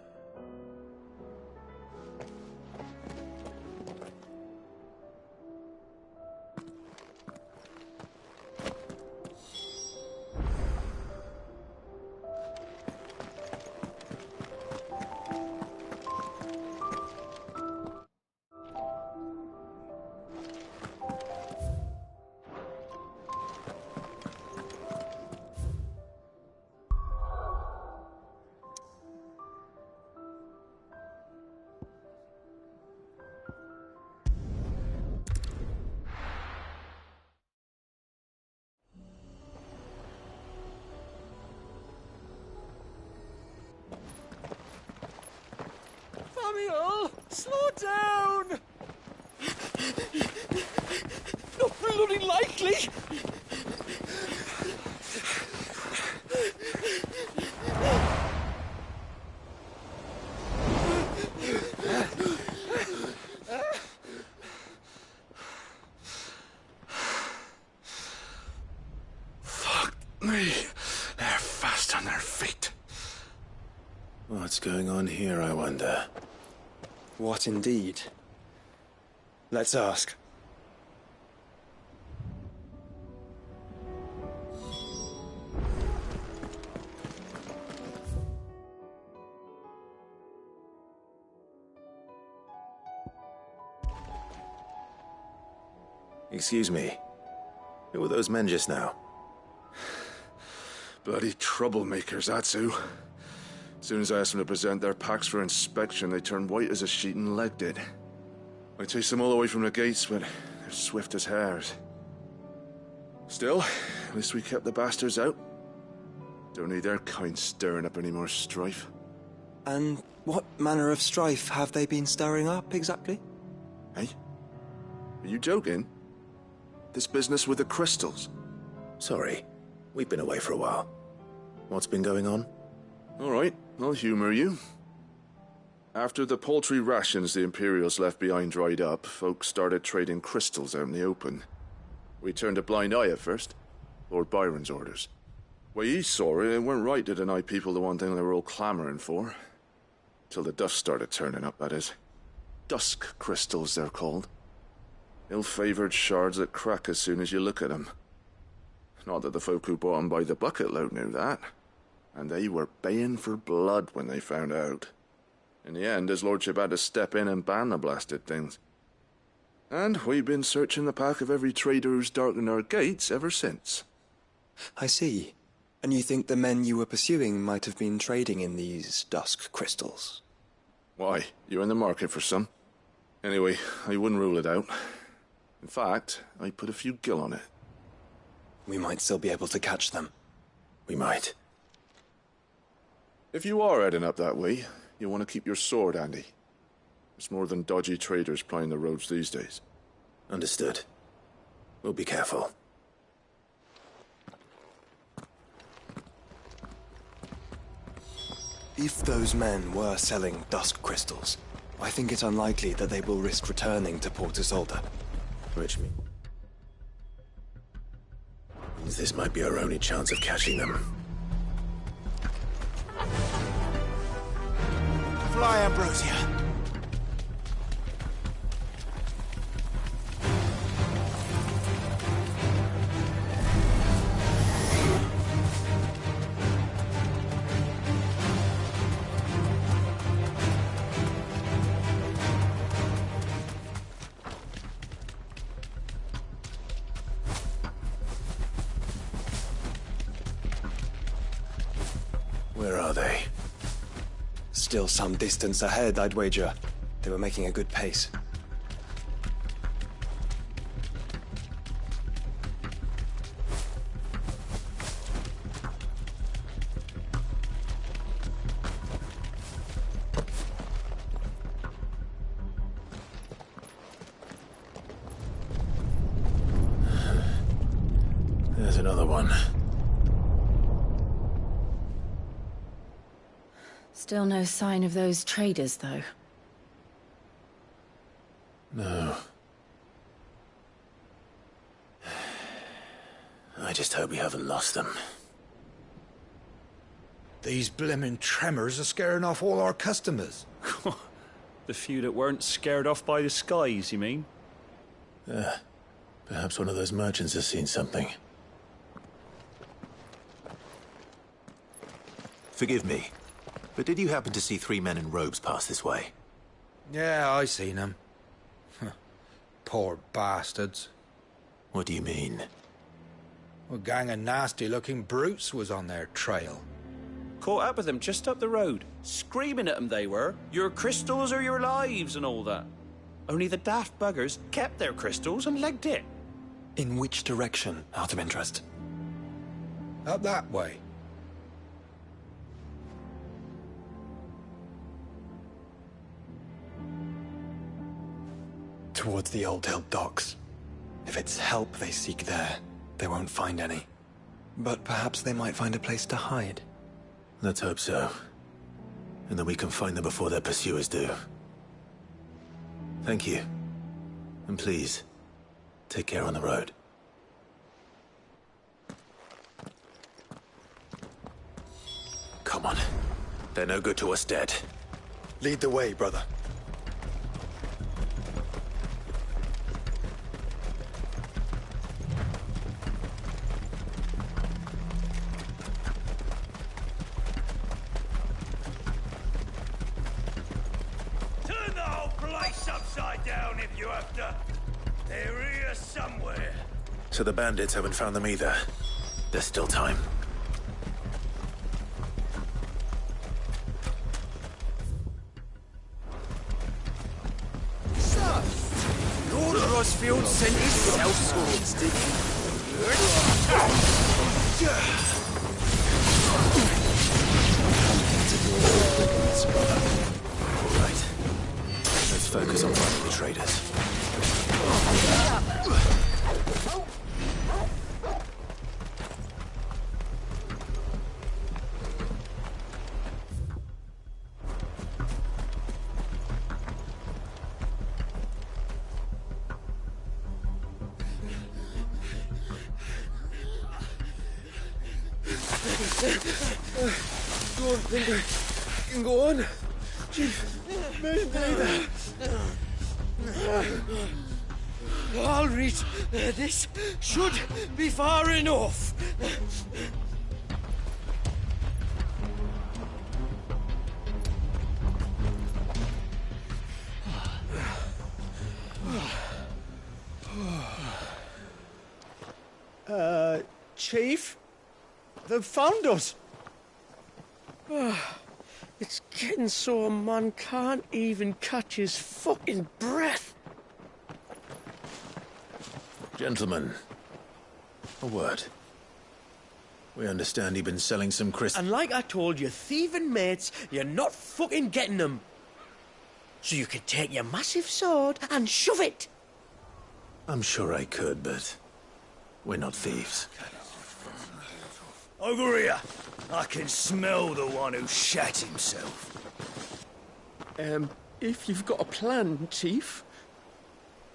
Speaker 3: Samuel, slow down! Not bloody likely!
Speaker 11: Fuck me. They're fast on their feet.
Speaker 1: What's going on here, I wonder?
Speaker 2: What indeed? Let's ask.
Speaker 1: Excuse me. Who were those men just now?
Speaker 11: Bloody troublemakers, that's who. As soon as I asked them to present their packs for inspection, they turned white as a sheet and legged it. I chased them all away from the gates, but they're swift as hares. Still, at least we kept the bastards out. Don't need their kind stirring up any more strife.
Speaker 2: And what manner of strife have they been stirring up, exactly?
Speaker 11: Hey? Are you joking? This business with the crystals?
Speaker 1: Sorry, we've been away for a while. What's been going on?
Speaker 11: All right, I'll humor you. After the paltry rations the Imperials left behind dried up, folks started trading crystals out in the open. We turned a blind eye at first. Lord Byron's orders. Way he saw it, it weren't right to deny people the one thing they were all clamoring for. Till the dust started turning up, that is. Dusk crystals, they're called. Ill-favored shards that crack as soon as you look at them. Not that the folk who bought them by the bucket load knew that. and they were baying for blood when they found out. In the end, his lordship had to step in and ban the blasted things. And we've been searching the path of every trader who's darkened our gates ever since.
Speaker 2: I see. And you think the men you were pursuing might have been trading in these dusk crystals?
Speaker 11: Why? You in the market for some? Anyway, I wouldn't rule it out. In fact, I put a few gil on it.
Speaker 2: We might still be able to catch them.
Speaker 1: We might.
Speaker 11: If you are heading up that way, you'll want to keep your sword handy. It's more than dodgy traders plying the roads these days.
Speaker 1: Understood. We'll be careful.
Speaker 2: If those men were selling dusk crystals, I think it's unlikely that they will risk returning to Port Isolde.
Speaker 1: Which means this might be our only chance of catching them.
Speaker 16: Fly, Ambrosia!
Speaker 1: Where are they?
Speaker 2: Still some distance ahead, I'd wager. They were making a good pace.
Speaker 1: There's another one.
Speaker 15: Still no sign of those traders, though.
Speaker 1: No. I just hope we haven't lost them.
Speaker 16: These blimmin' tremors are scaring off all our customers.
Speaker 17: The few that weren't scared off by the skies, you mean?
Speaker 1: Perhaps one of those merchants has seen something.
Speaker 18: Forgive me, but did you happen to see 3 men in robes pass this way?
Speaker 16: Yeah, I seen them. Poor bastards.
Speaker 1: What do you mean?
Speaker 16: A gang of nasty-looking brutes was on their trail.
Speaker 17: Caught up with them just up the road, screaming at them they were. Your crystals are your lives and all that. Only the daft buggers kept their crystals and legged it.
Speaker 2: In which direction, out of interest?
Speaker 16: Up that way.
Speaker 2: Towards the Old Hill docks. If it's help they seek there, they won't find any. But perhaps they might find a place to hide.
Speaker 1: Let's hope so. And that we can find them before their pursuers do. Thank you. And please, take care on the road. Come on. They're no good to us dead.
Speaker 2: Lead the way, brother.
Speaker 19: Turn the whole place upside down if you have to. They're here somewhere.
Speaker 1: So the bandits haven't found them either. There's still time.
Speaker 3: Lord Rosfield sent his sellswords, did
Speaker 1: All right. Let's focus on finding the traders.
Speaker 6: Go on, Finger. You can go on. Chief, maybe. I'll reach. This should be far enough. Chief, they've found us. It's getting so a man can't even catch his fucking breath.
Speaker 1: Gentlemen, a word. We understand you've been selling some crystals.
Speaker 6: And like I told your thieving mates, you're not fucking getting them. So you could take your massive sword and shove it.
Speaker 1: I'm sure I could, but we're not thieves.
Speaker 19: Over here. I can smell the one who shat himself.
Speaker 6: If you've got a plan, Chief.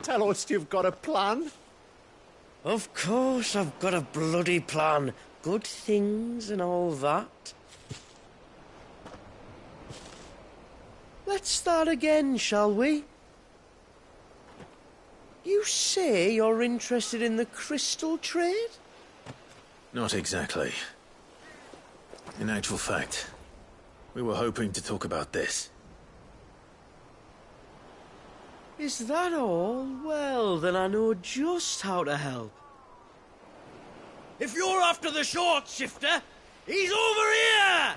Speaker 1: Tell us you've got a plan.
Speaker 6: Of course I've got a bloody plan. Good things and all that. Let's start again, shall we? You say you're interested in the crystal trade?
Speaker 1: Not exactly. In actual fact, we were hoping to talk about this.
Speaker 6: Is that all? Well, then I know just how to help. If you're after the short shifter, he's over here!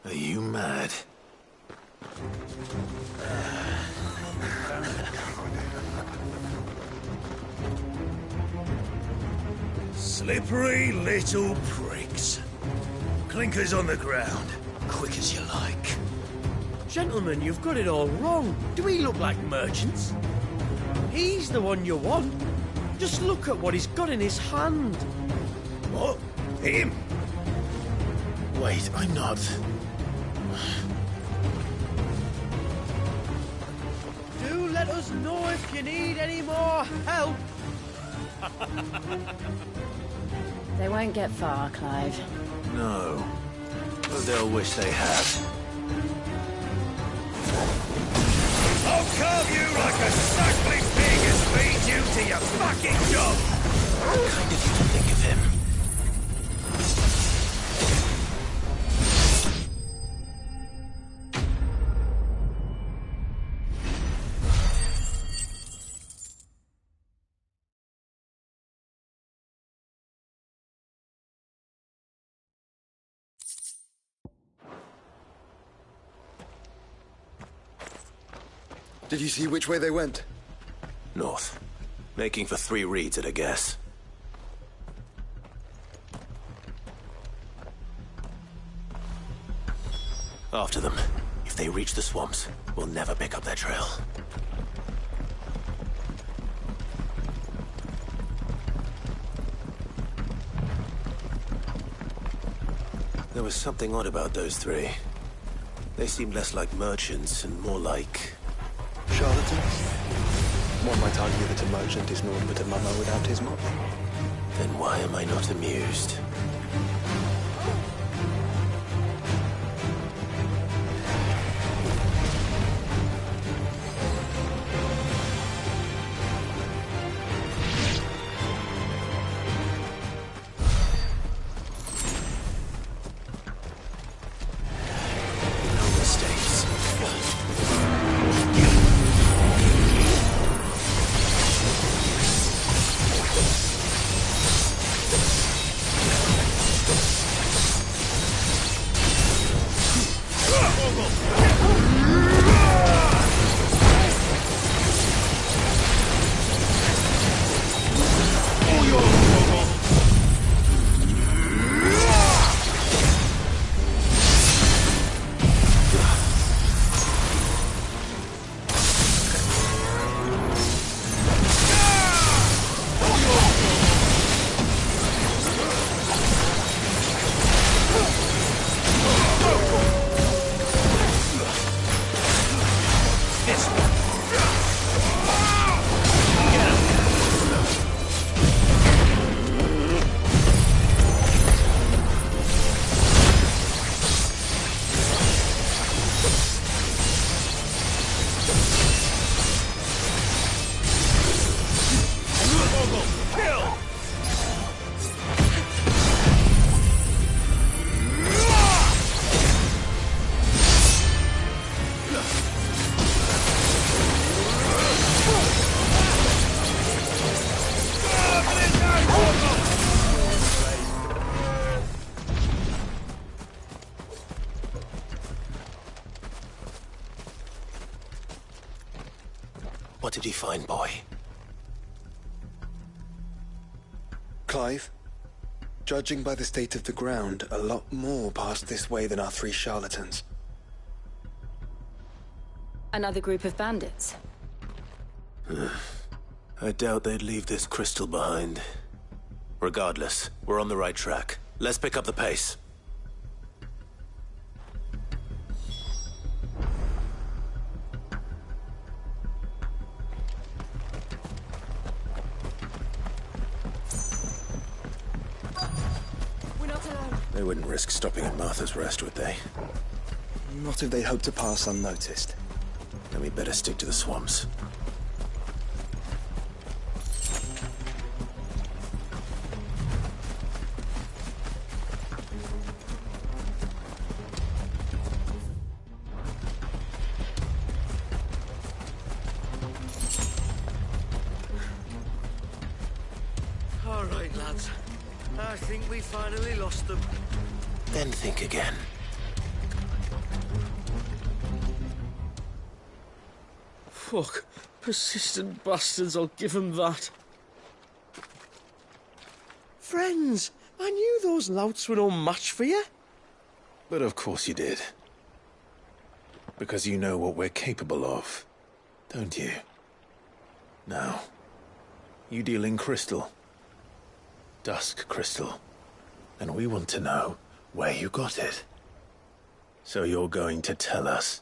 Speaker 1: Are you mad?
Speaker 19: Slippery little pricks. Clinkers on the ground, quick as you like.
Speaker 6: Gentlemen, you've got it all wrong. Do we look like merchants? He's the one you want. Just look at what he's got in his hand.
Speaker 19: What? Him?
Speaker 1: Wait, I'm not.
Speaker 6: Do let us know if you need any more help.
Speaker 15: They won't get far, Clive.
Speaker 1: No. But they'll wish they had.
Speaker 19: I'll carve you like a suckling pig and feed you to your fucking job!
Speaker 1: Kind of you to think of him.
Speaker 2: Did you see which way they went?
Speaker 18: North. Making for 3 reeds at a guess. After them. If they reach the swamps, we'll never pick up their trail. There was something odd about those 3. They seemed less like merchants and more like...
Speaker 2: charlatans? One might argue that a merchant is naught but a mummer without his mop.
Speaker 18: Then why am I not amused? What did you find, boy?
Speaker 2: Clive, judging by the state of the ground, a lot more passed this way than our 3 charlatans.
Speaker 15: Another group of bandits.
Speaker 18: I doubt they'd leave this crystal behind. Regardless, we're on the right track. Let's pick up the pace.
Speaker 7: We're not alone.
Speaker 1: They wouldn't risk stopping at Martha's Rest, would they?
Speaker 2: Not if they hope to pass unnoticed.
Speaker 1: Then we better stick to the swamps.
Speaker 6: All right, lads. I think we finally lost them.
Speaker 18: Then think again.
Speaker 6: Fuck. Persistent bastards, I'll give them that. Friends, I knew those louts were no match for you.
Speaker 1: But of course you did. Because you know what we're capable of, don't you? Now, you deal in crystal. Dusk crystal. And we want to know where you got it. So you're going to tell us.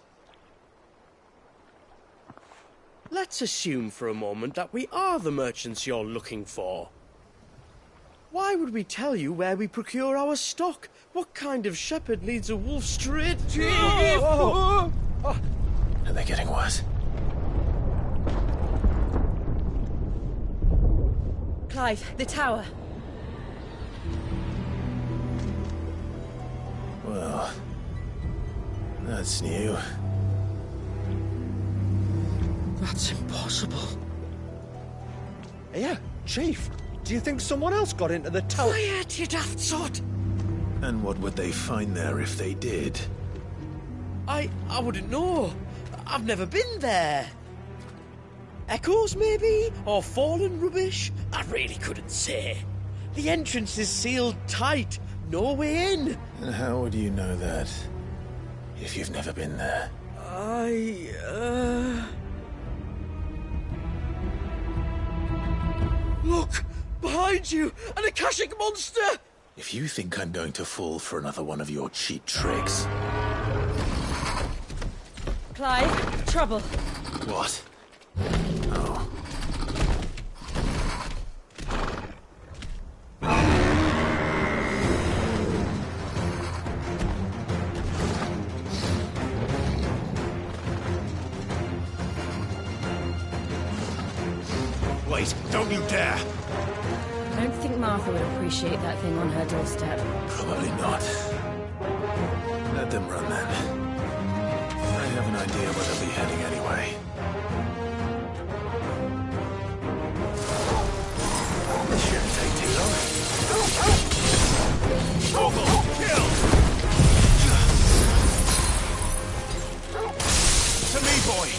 Speaker 6: Let's assume for a moment that we are the merchants you're looking for. Why would we tell you where we procure our stock? What kind of shepherd leads a wolf straight to...
Speaker 1: Are they getting worse?
Speaker 15: Clive, the tower.
Speaker 1: Well, that's new.
Speaker 6: That's impossible.
Speaker 20: Yeah, Chief. Do you think someone else got into the tower?
Speaker 6: Quiet, you daft sot!
Speaker 1: And what would they find there if they did?
Speaker 6: I wouldn't know. I've never been there. Echoes, maybe? Or fallen rubbish? I really couldn't say. The entrance is sealed tight. No way in.
Speaker 1: And how would you know that? If you've never been there?
Speaker 6: Look! Behind you! An Akashic monster!
Speaker 1: If you think I'm going to fall for another one of your cheap tricks...
Speaker 15: Clive, trouble.
Speaker 1: What? Oh.
Speaker 19: Wait, don't you dare!
Speaker 15: I don't think Martha would appreciate that thing on her doorstep.
Speaker 1: Probably not. Let them run then. I have an idea where they'll be heading anyway. This shouldn't take too long.
Speaker 19: Torgal, kill! To me, boy!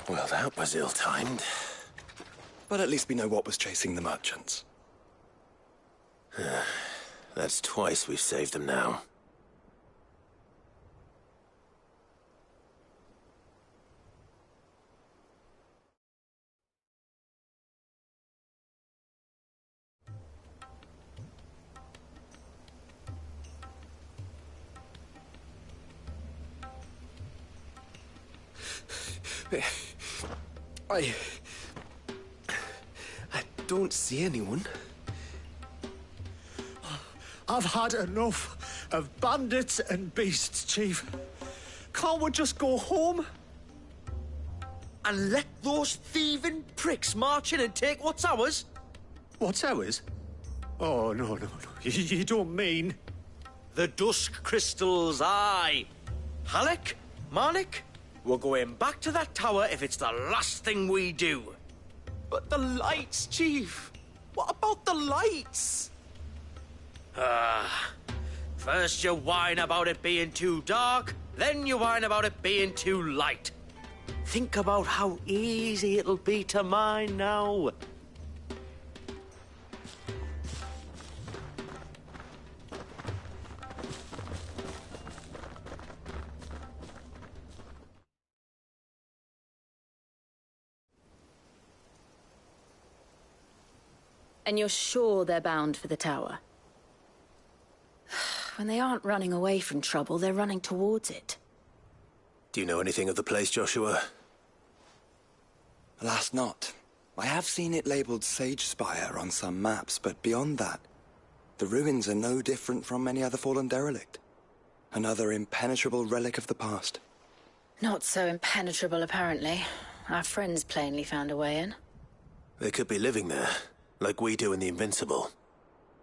Speaker 18: Well, that was ill-timed.
Speaker 2: But at least we know what was chasing the merchants.
Speaker 18: That's twice we've saved them now.
Speaker 2: I don't see anyone.
Speaker 20: I've had enough of bandits and beasts, Chief. Can't we just go home?
Speaker 6: And let those thieving pricks march in and take what's ours?
Speaker 20: What's ours? Oh, no. You don't mean...
Speaker 6: The Dusk Crystals, aye. Halleck, Marnik, we're going back to that tower if it's the last thing we do.
Speaker 20: But the lights, Chief. What about the lights?
Speaker 6: First you whine about it being too dark, then you whine about it being too light. Think about how easy it'll be to mine now.
Speaker 15: And you're sure they're bound for the tower? When they aren't running away from trouble, they're running towards it.
Speaker 18: Do you know anything of the place, Joshua?
Speaker 2: Alas, not. I have seen it labelled Sagespire on some maps, but beyond that, the ruins are no different from any other fallen derelict. Another impenetrable relic of the past.
Speaker 15: Not so impenetrable, apparently. Our friends plainly found a way in.
Speaker 18: They could be living there, like we do in the Invincible.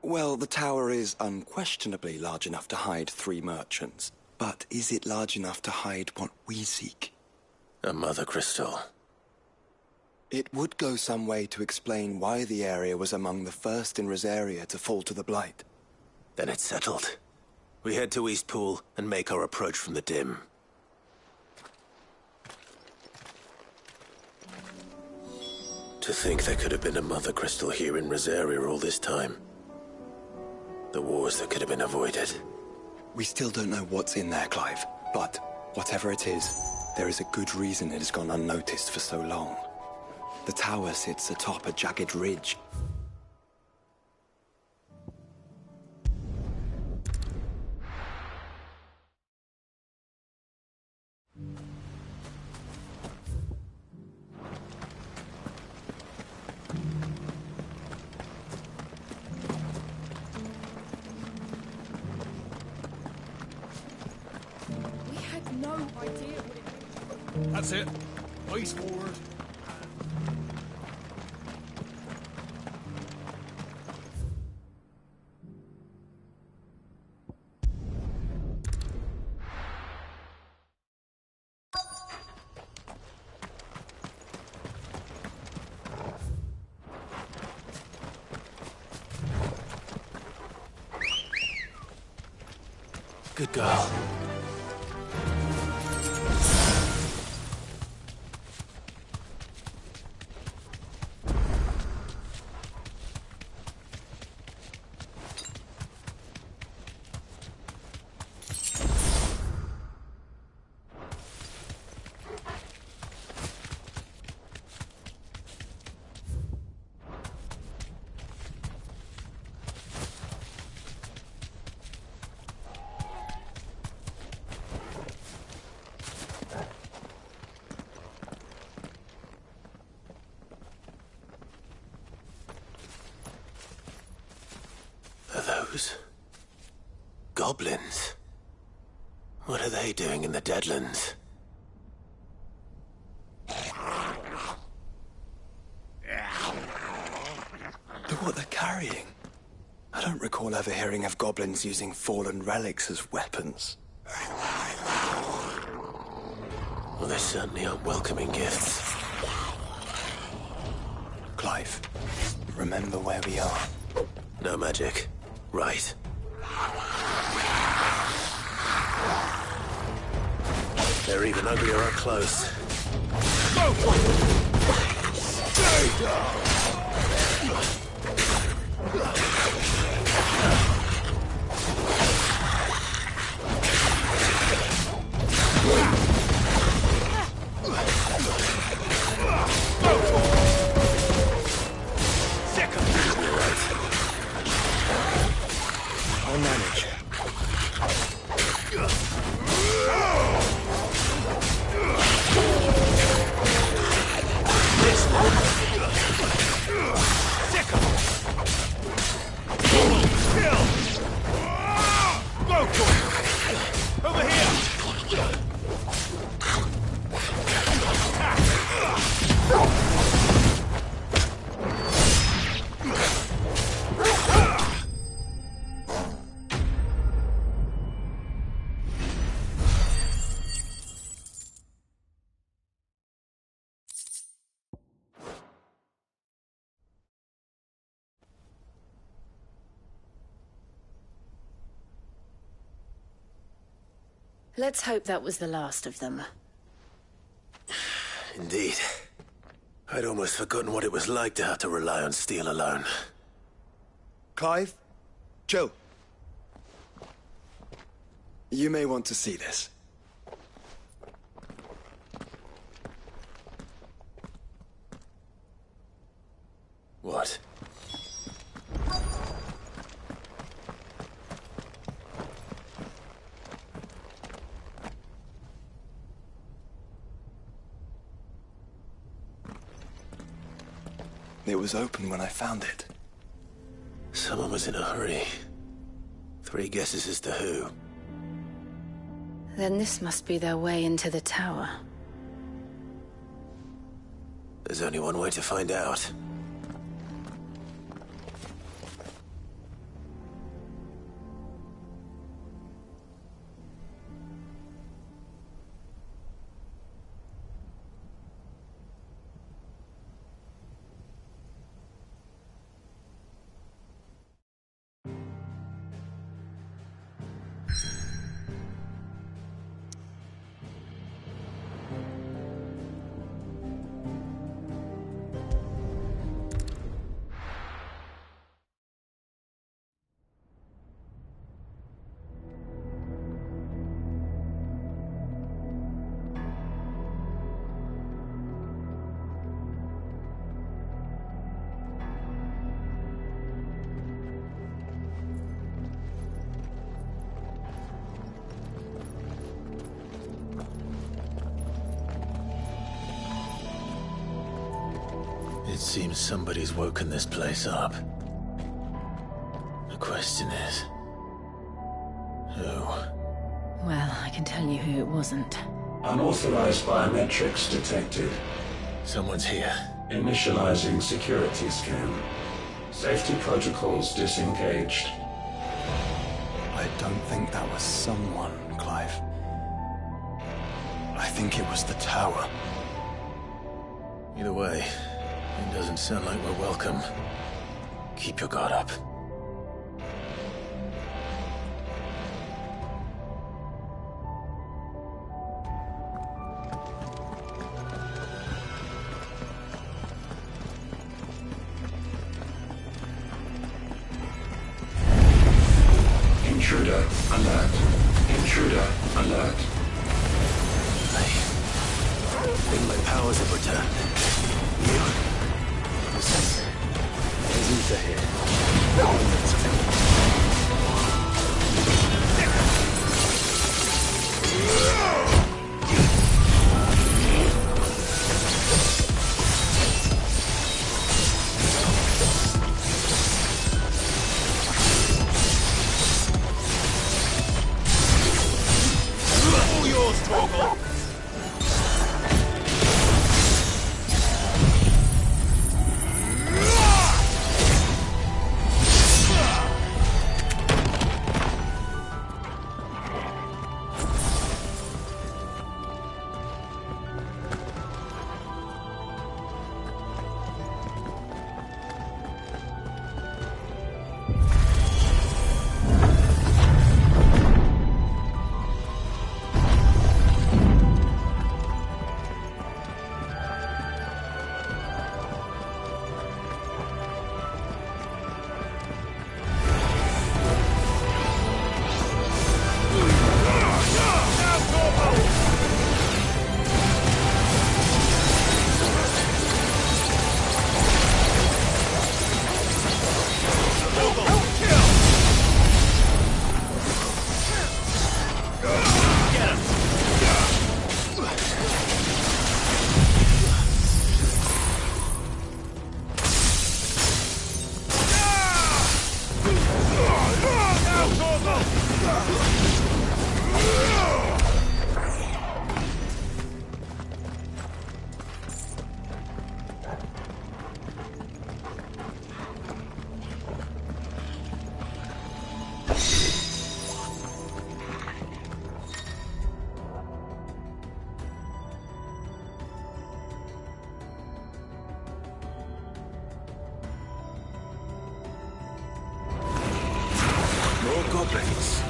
Speaker 2: Well, the tower is unquestionably large enough to hide 3 merchants. But is it large enough to hide what we seek?
Speaker 18: A Mother Crystal.
Speaker 2: It would go some way to explain why the area was among the first in Rosaria to fall to the Blight.
Speaker 18: Then it's settled. We head to Eastpool and make our approach from the dim. To think there could have been a Mother Crystal here in Rosaria all this time. The wars that could have been avoided.
Speaker 2: We still don't know what's in there, Clive. But whatever it is, there is a good reason it has gone unnoticed for so long. The tower sits atop a jagged ridge.
Speaker 19: That's it. Face forward.
Speaker 18: Good girl. Goblins? What are they doing in the Deadlands?
Speaker 2: Look what they're carrying. I don't recall ever hearing of goblins using fallen relics as weapons.
Speaker 18: Well, they certainly aren't welcoming gifts.
Speaker 2: Clive, remember where we are.
Speaker 18: No magic. Right. They're even uglier up close.
Speaker 2: I'll manage.
Speaker 15: Let's hope that was the last of them.
Speaker 18: Indeed. I'd almost forgotten what it was like to have to rely on steel alone.
Speaker 2: Clive? Joe? You may want to see this.
Speaker 18: What?
Speaker 2: It was open when I found it.
Speaker 18: Someone was in a hurry. 3 guesses as to who.
Speaker 15: Then this must be their way into the tower.
Speaker 18: There's only one way to find out. It seems somebody's woken this place up. The question is... who?
Speaker 15: Well, I can tell you who it wasn't.
Speaker 21: Unauthorized biometrics detected.
Speaker 18: Someone's here.
Speaker 21: Initializing security scan. Safety protocols disengaged.
Speaker 2: I don't think that was someone, Clive. I think it was the tower.
Speaker 18: Either way, it doesn't sound like we're welcome. Keep your guard up.
Speaker 21: Intruder alert. Intruder alert.
Speaker 18: I think my powers have returned. You? There's Ether here. Remnants of him.
Speaker 19: All yours, Torgal.
Speaker 18: goblins.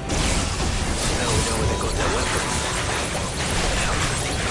Speaker 18: Now we know where they got their weapons. How do you think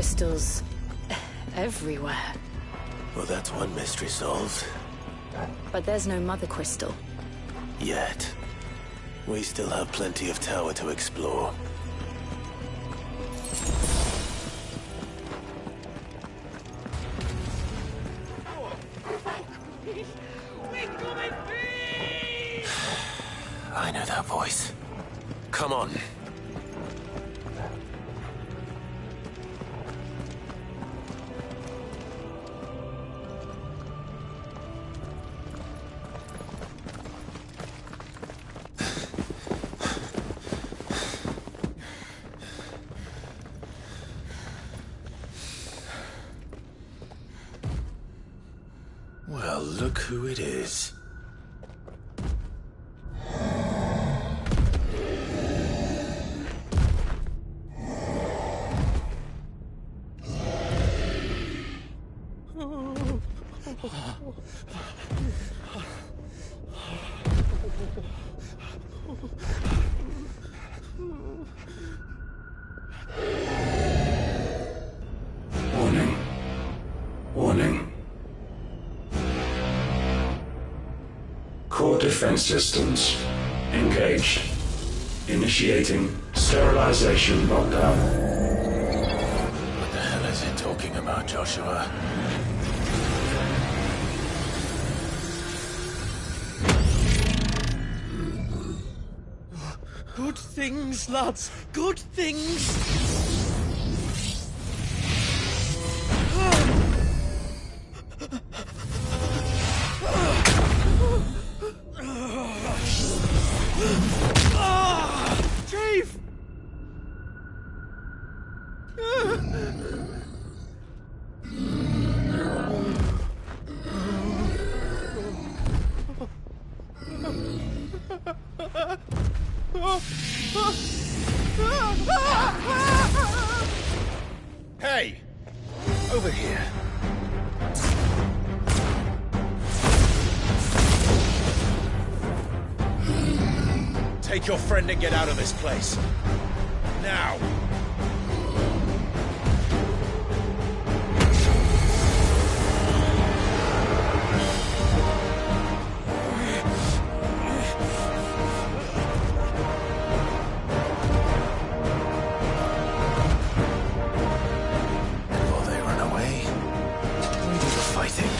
Speaker 15: crystals everywhere.
Speaker 18: Well, that's one mystery solved.
Speaker 15: But there's no mother crystal.
Speaker 18: Yet. We still have plenty of tower to explore. I know that voice. Come on. Well, look who it is.
Speaker 21: Warning. Warning. Core defense systems engaged. Initiating sterilization lockdown.
Speaker 1: about, Joshua?
Speaker 6: Good things, lads. Good things. Chief!
Speaker 19: Hey! Over here. Take your friend and get out of this place. Now!
Speaker 1: Before they run away, we do the fighting.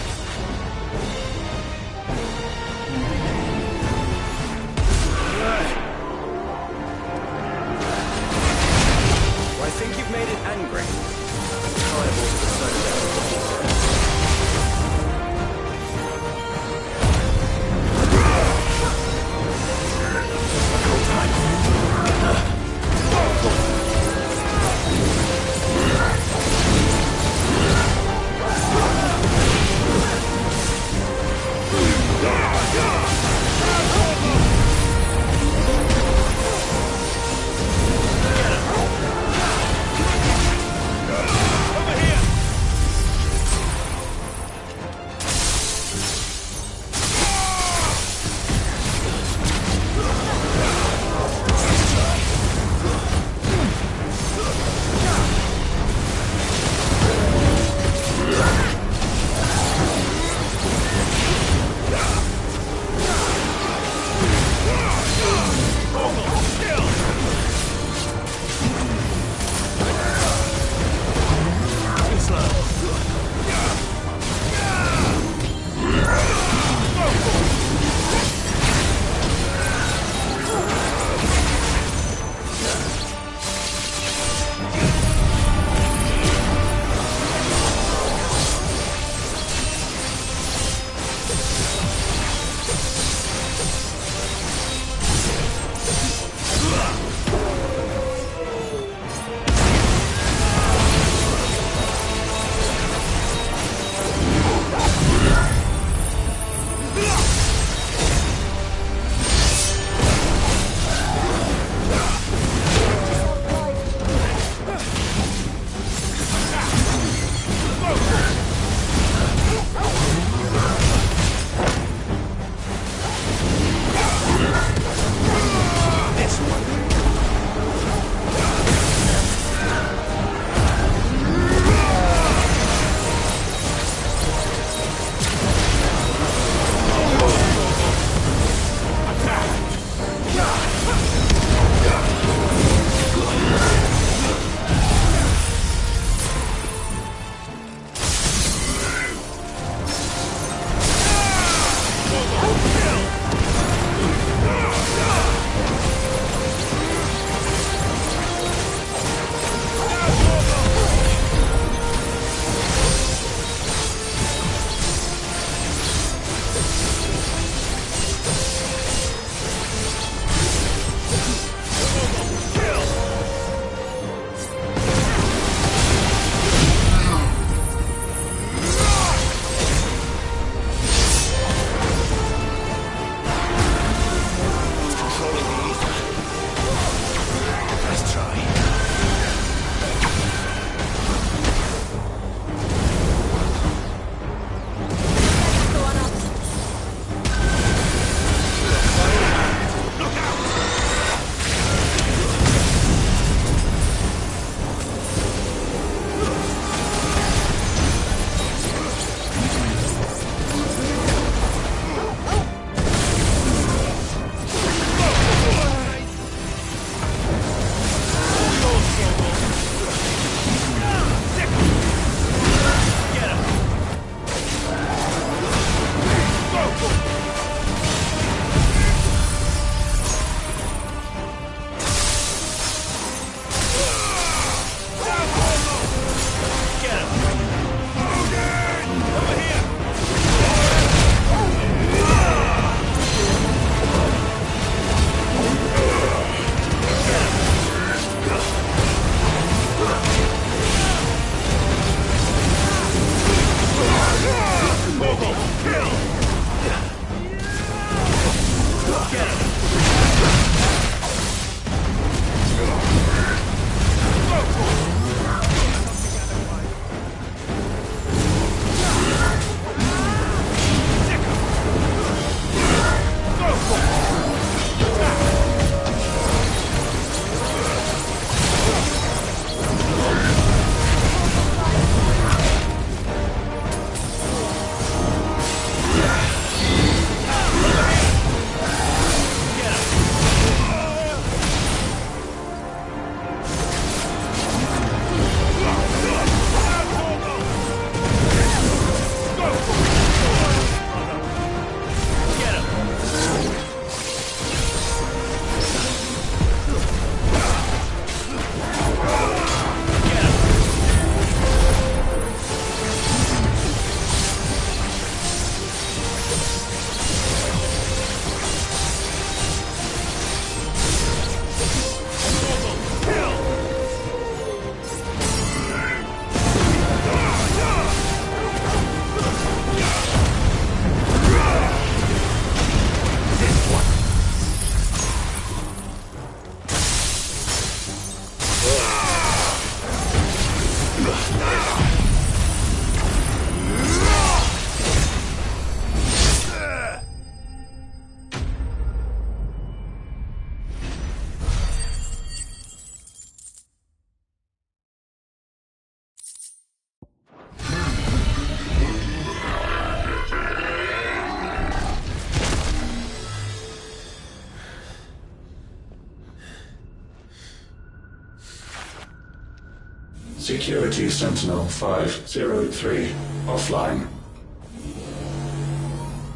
Speaker 21: Security Sentinel 503 offline.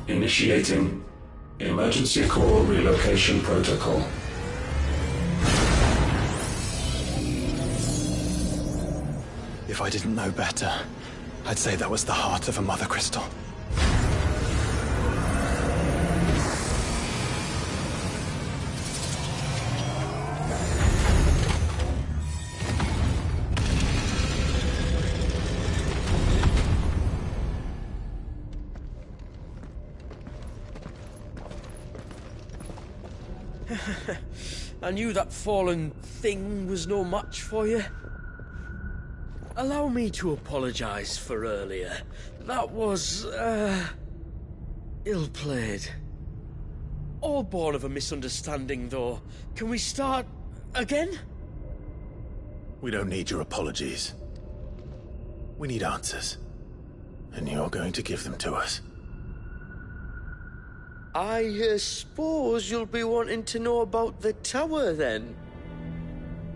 Speaker 21: Initiating Emergency Core Relocation Protocol.
Speaker 2: If I didn't know better, I'd say that was the heart of a Mother Crystal.
Speaker 6: I knew that fallen thing was no match for you. Allow me to apologise for earlier. That was, ill-played. All born of a misunderstanding, though. Can we start again?
Speaker 1: We don't need your apologies. We need answers. And you're going to give them to us.
Speaker 6: I suppose you'll be wanting to know about the tower, then?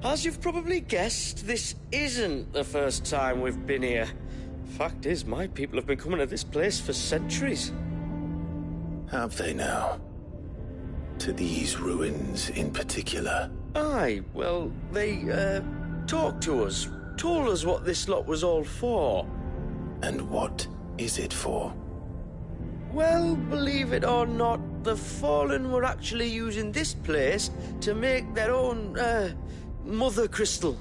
Speaker 6: As you've probably guessed, this isn't the first time we've been here. Fact is, my people have been coming to this place for centuries.
Speaker 1: Have they now? To these ruins in particular?
Speaker 6: Aye, well, they, talked to us, told us what this lot was all for.
Speaker 1: And what is it for?
Speaker 6: Well, believe it or not, the Fallen were actually using this place to make their own, Mother Crystal.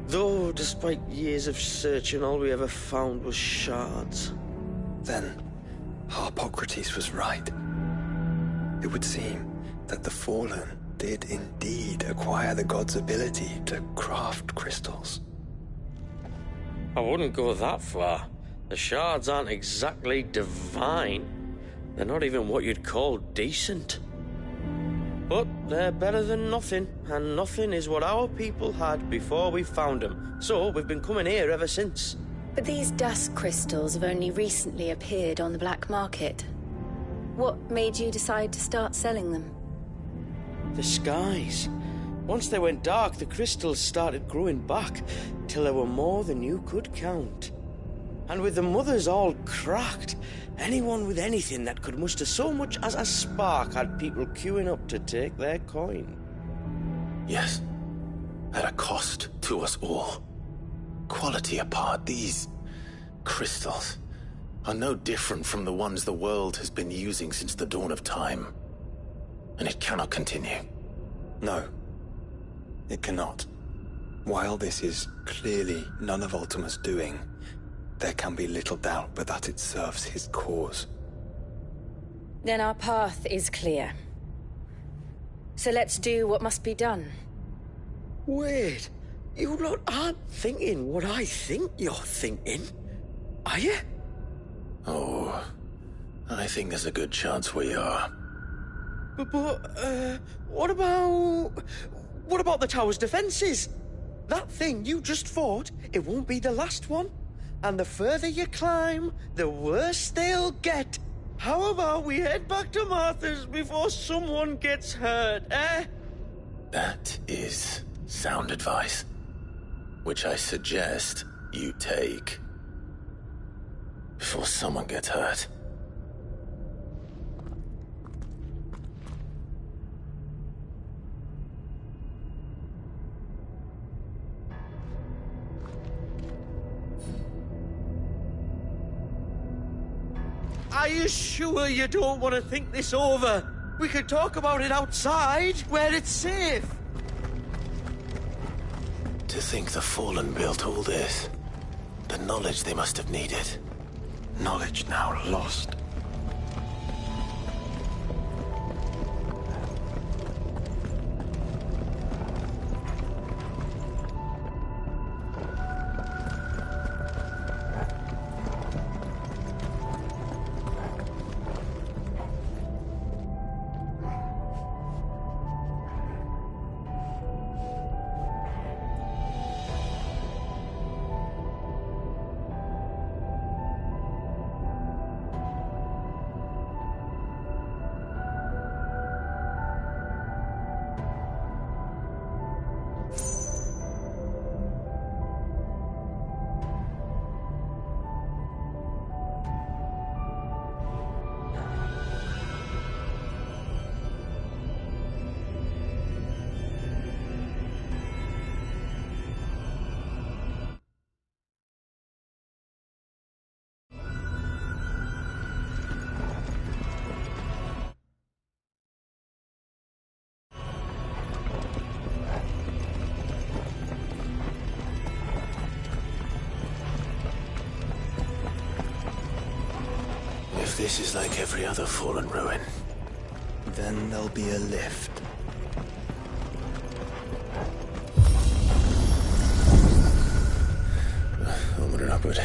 Speaker 6: Though, despite years of searching, all we ever found was shards.
Speaker 2: Then, Harpocrates was right. It would seem that the Fallen did indeed acquire the god's ability to craft crystals.
Speaker 6: I wouldn't go that far. The shards aren't exactly divine. They're not even what you'd call decent. But they're better than nothing, and nothing is what our people had before we found them. So we've been coming here ever since.
Speaker 15: But these dust crystals have only recently appeared on the black market. What made you decide to start selling them?
Speaker 6: The skies. Once they went dark, the crystals started growing back, till there were more than you could count. And with the mothers all cracked, anyone with anything that could muster so much as a spark had people queuing up to take their coin.
Speaker 1: Yes, at a cost to us all. Quality apart, these crystals are no different from the ones the world has been using since the dawn of time. And it cannot continue.
Speaker 2: No, it cannot. While this is clearly none of Ultima's doing, there can be little doubt but that it serves his cause.
Speaker 15: Then our path is clear. So let's do what must be done.
Speaker 6: Wait, you lot aren't thinking what I think you're thinking, are you?
Speaker 1: Oh, I think there's a good chance we are.
Speaker 6: But, what about the tower's defenses? That thing you just fought, it won't be the last one. And the further you climb, the worse they'll get. How about we head back to Martha's before someone gets hurt, eh?
Speaker 1: That is sound advice, which I suggest you take before someone gets hurt.
Speaker 6: Are you sure you don't want to think this over? We could talk about it outside, where it's safe.
Speaker 1: To think the Fallen built all this. The knowledge they must have needed.
Speaker 2: Knowledge now lost.
Speaker 1: this is like every other fallen ruin,
Speaker 2: then there'll be a lift.
Speaker 1: Onward and upward.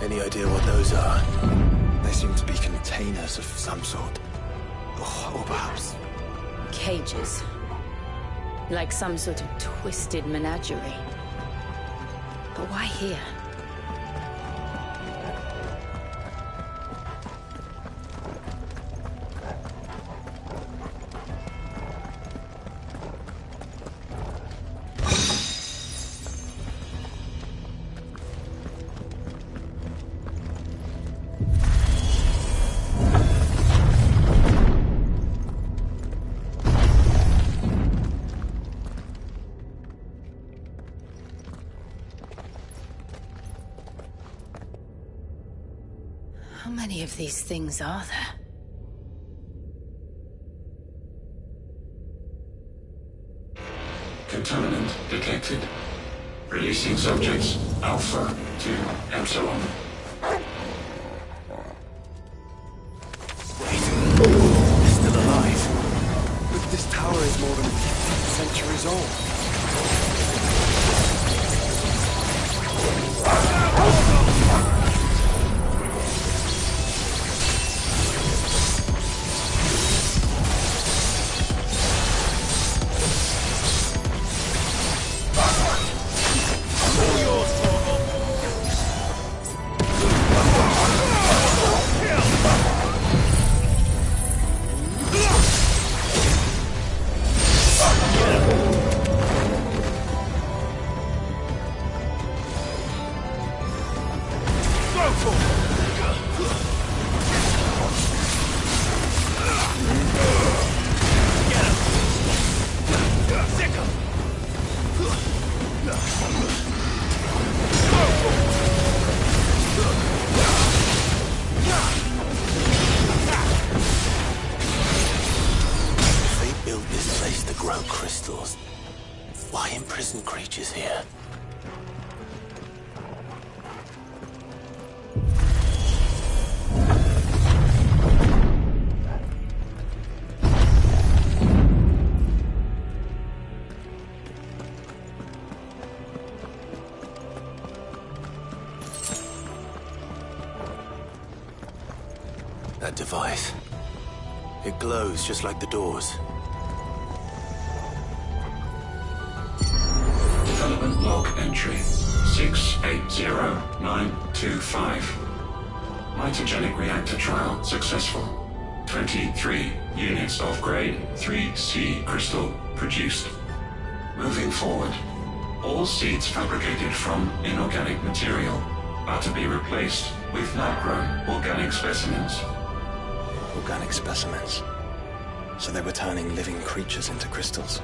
Speaker 1: Any idea what those are?
Speaker 2: They seem to be containers of some sort. Or perhaps...
Speaker 15: Cages. Like some sort of twisted menagerie. But why here? How many of these things are there?
Speaker 21: Contaminant detected. Releasing subjects Alpha to Epsilon.
Speaker 2: They're still alive. But this tower is more than 15 centuries old.
Speaker 1: Crystals. Why imprison creatures here? That device. It glows just like the doors.
Speaker 21: Development log entry 680925. Mitogenic reactor trial successful. 23 units of grade 3C crystal produced. Moving forward, all seeds fabricated from inorganic material are to be replaced with lab-grown organic specimens.
Speaker 2: Organic specimens. So they were turning living creatures into crystals.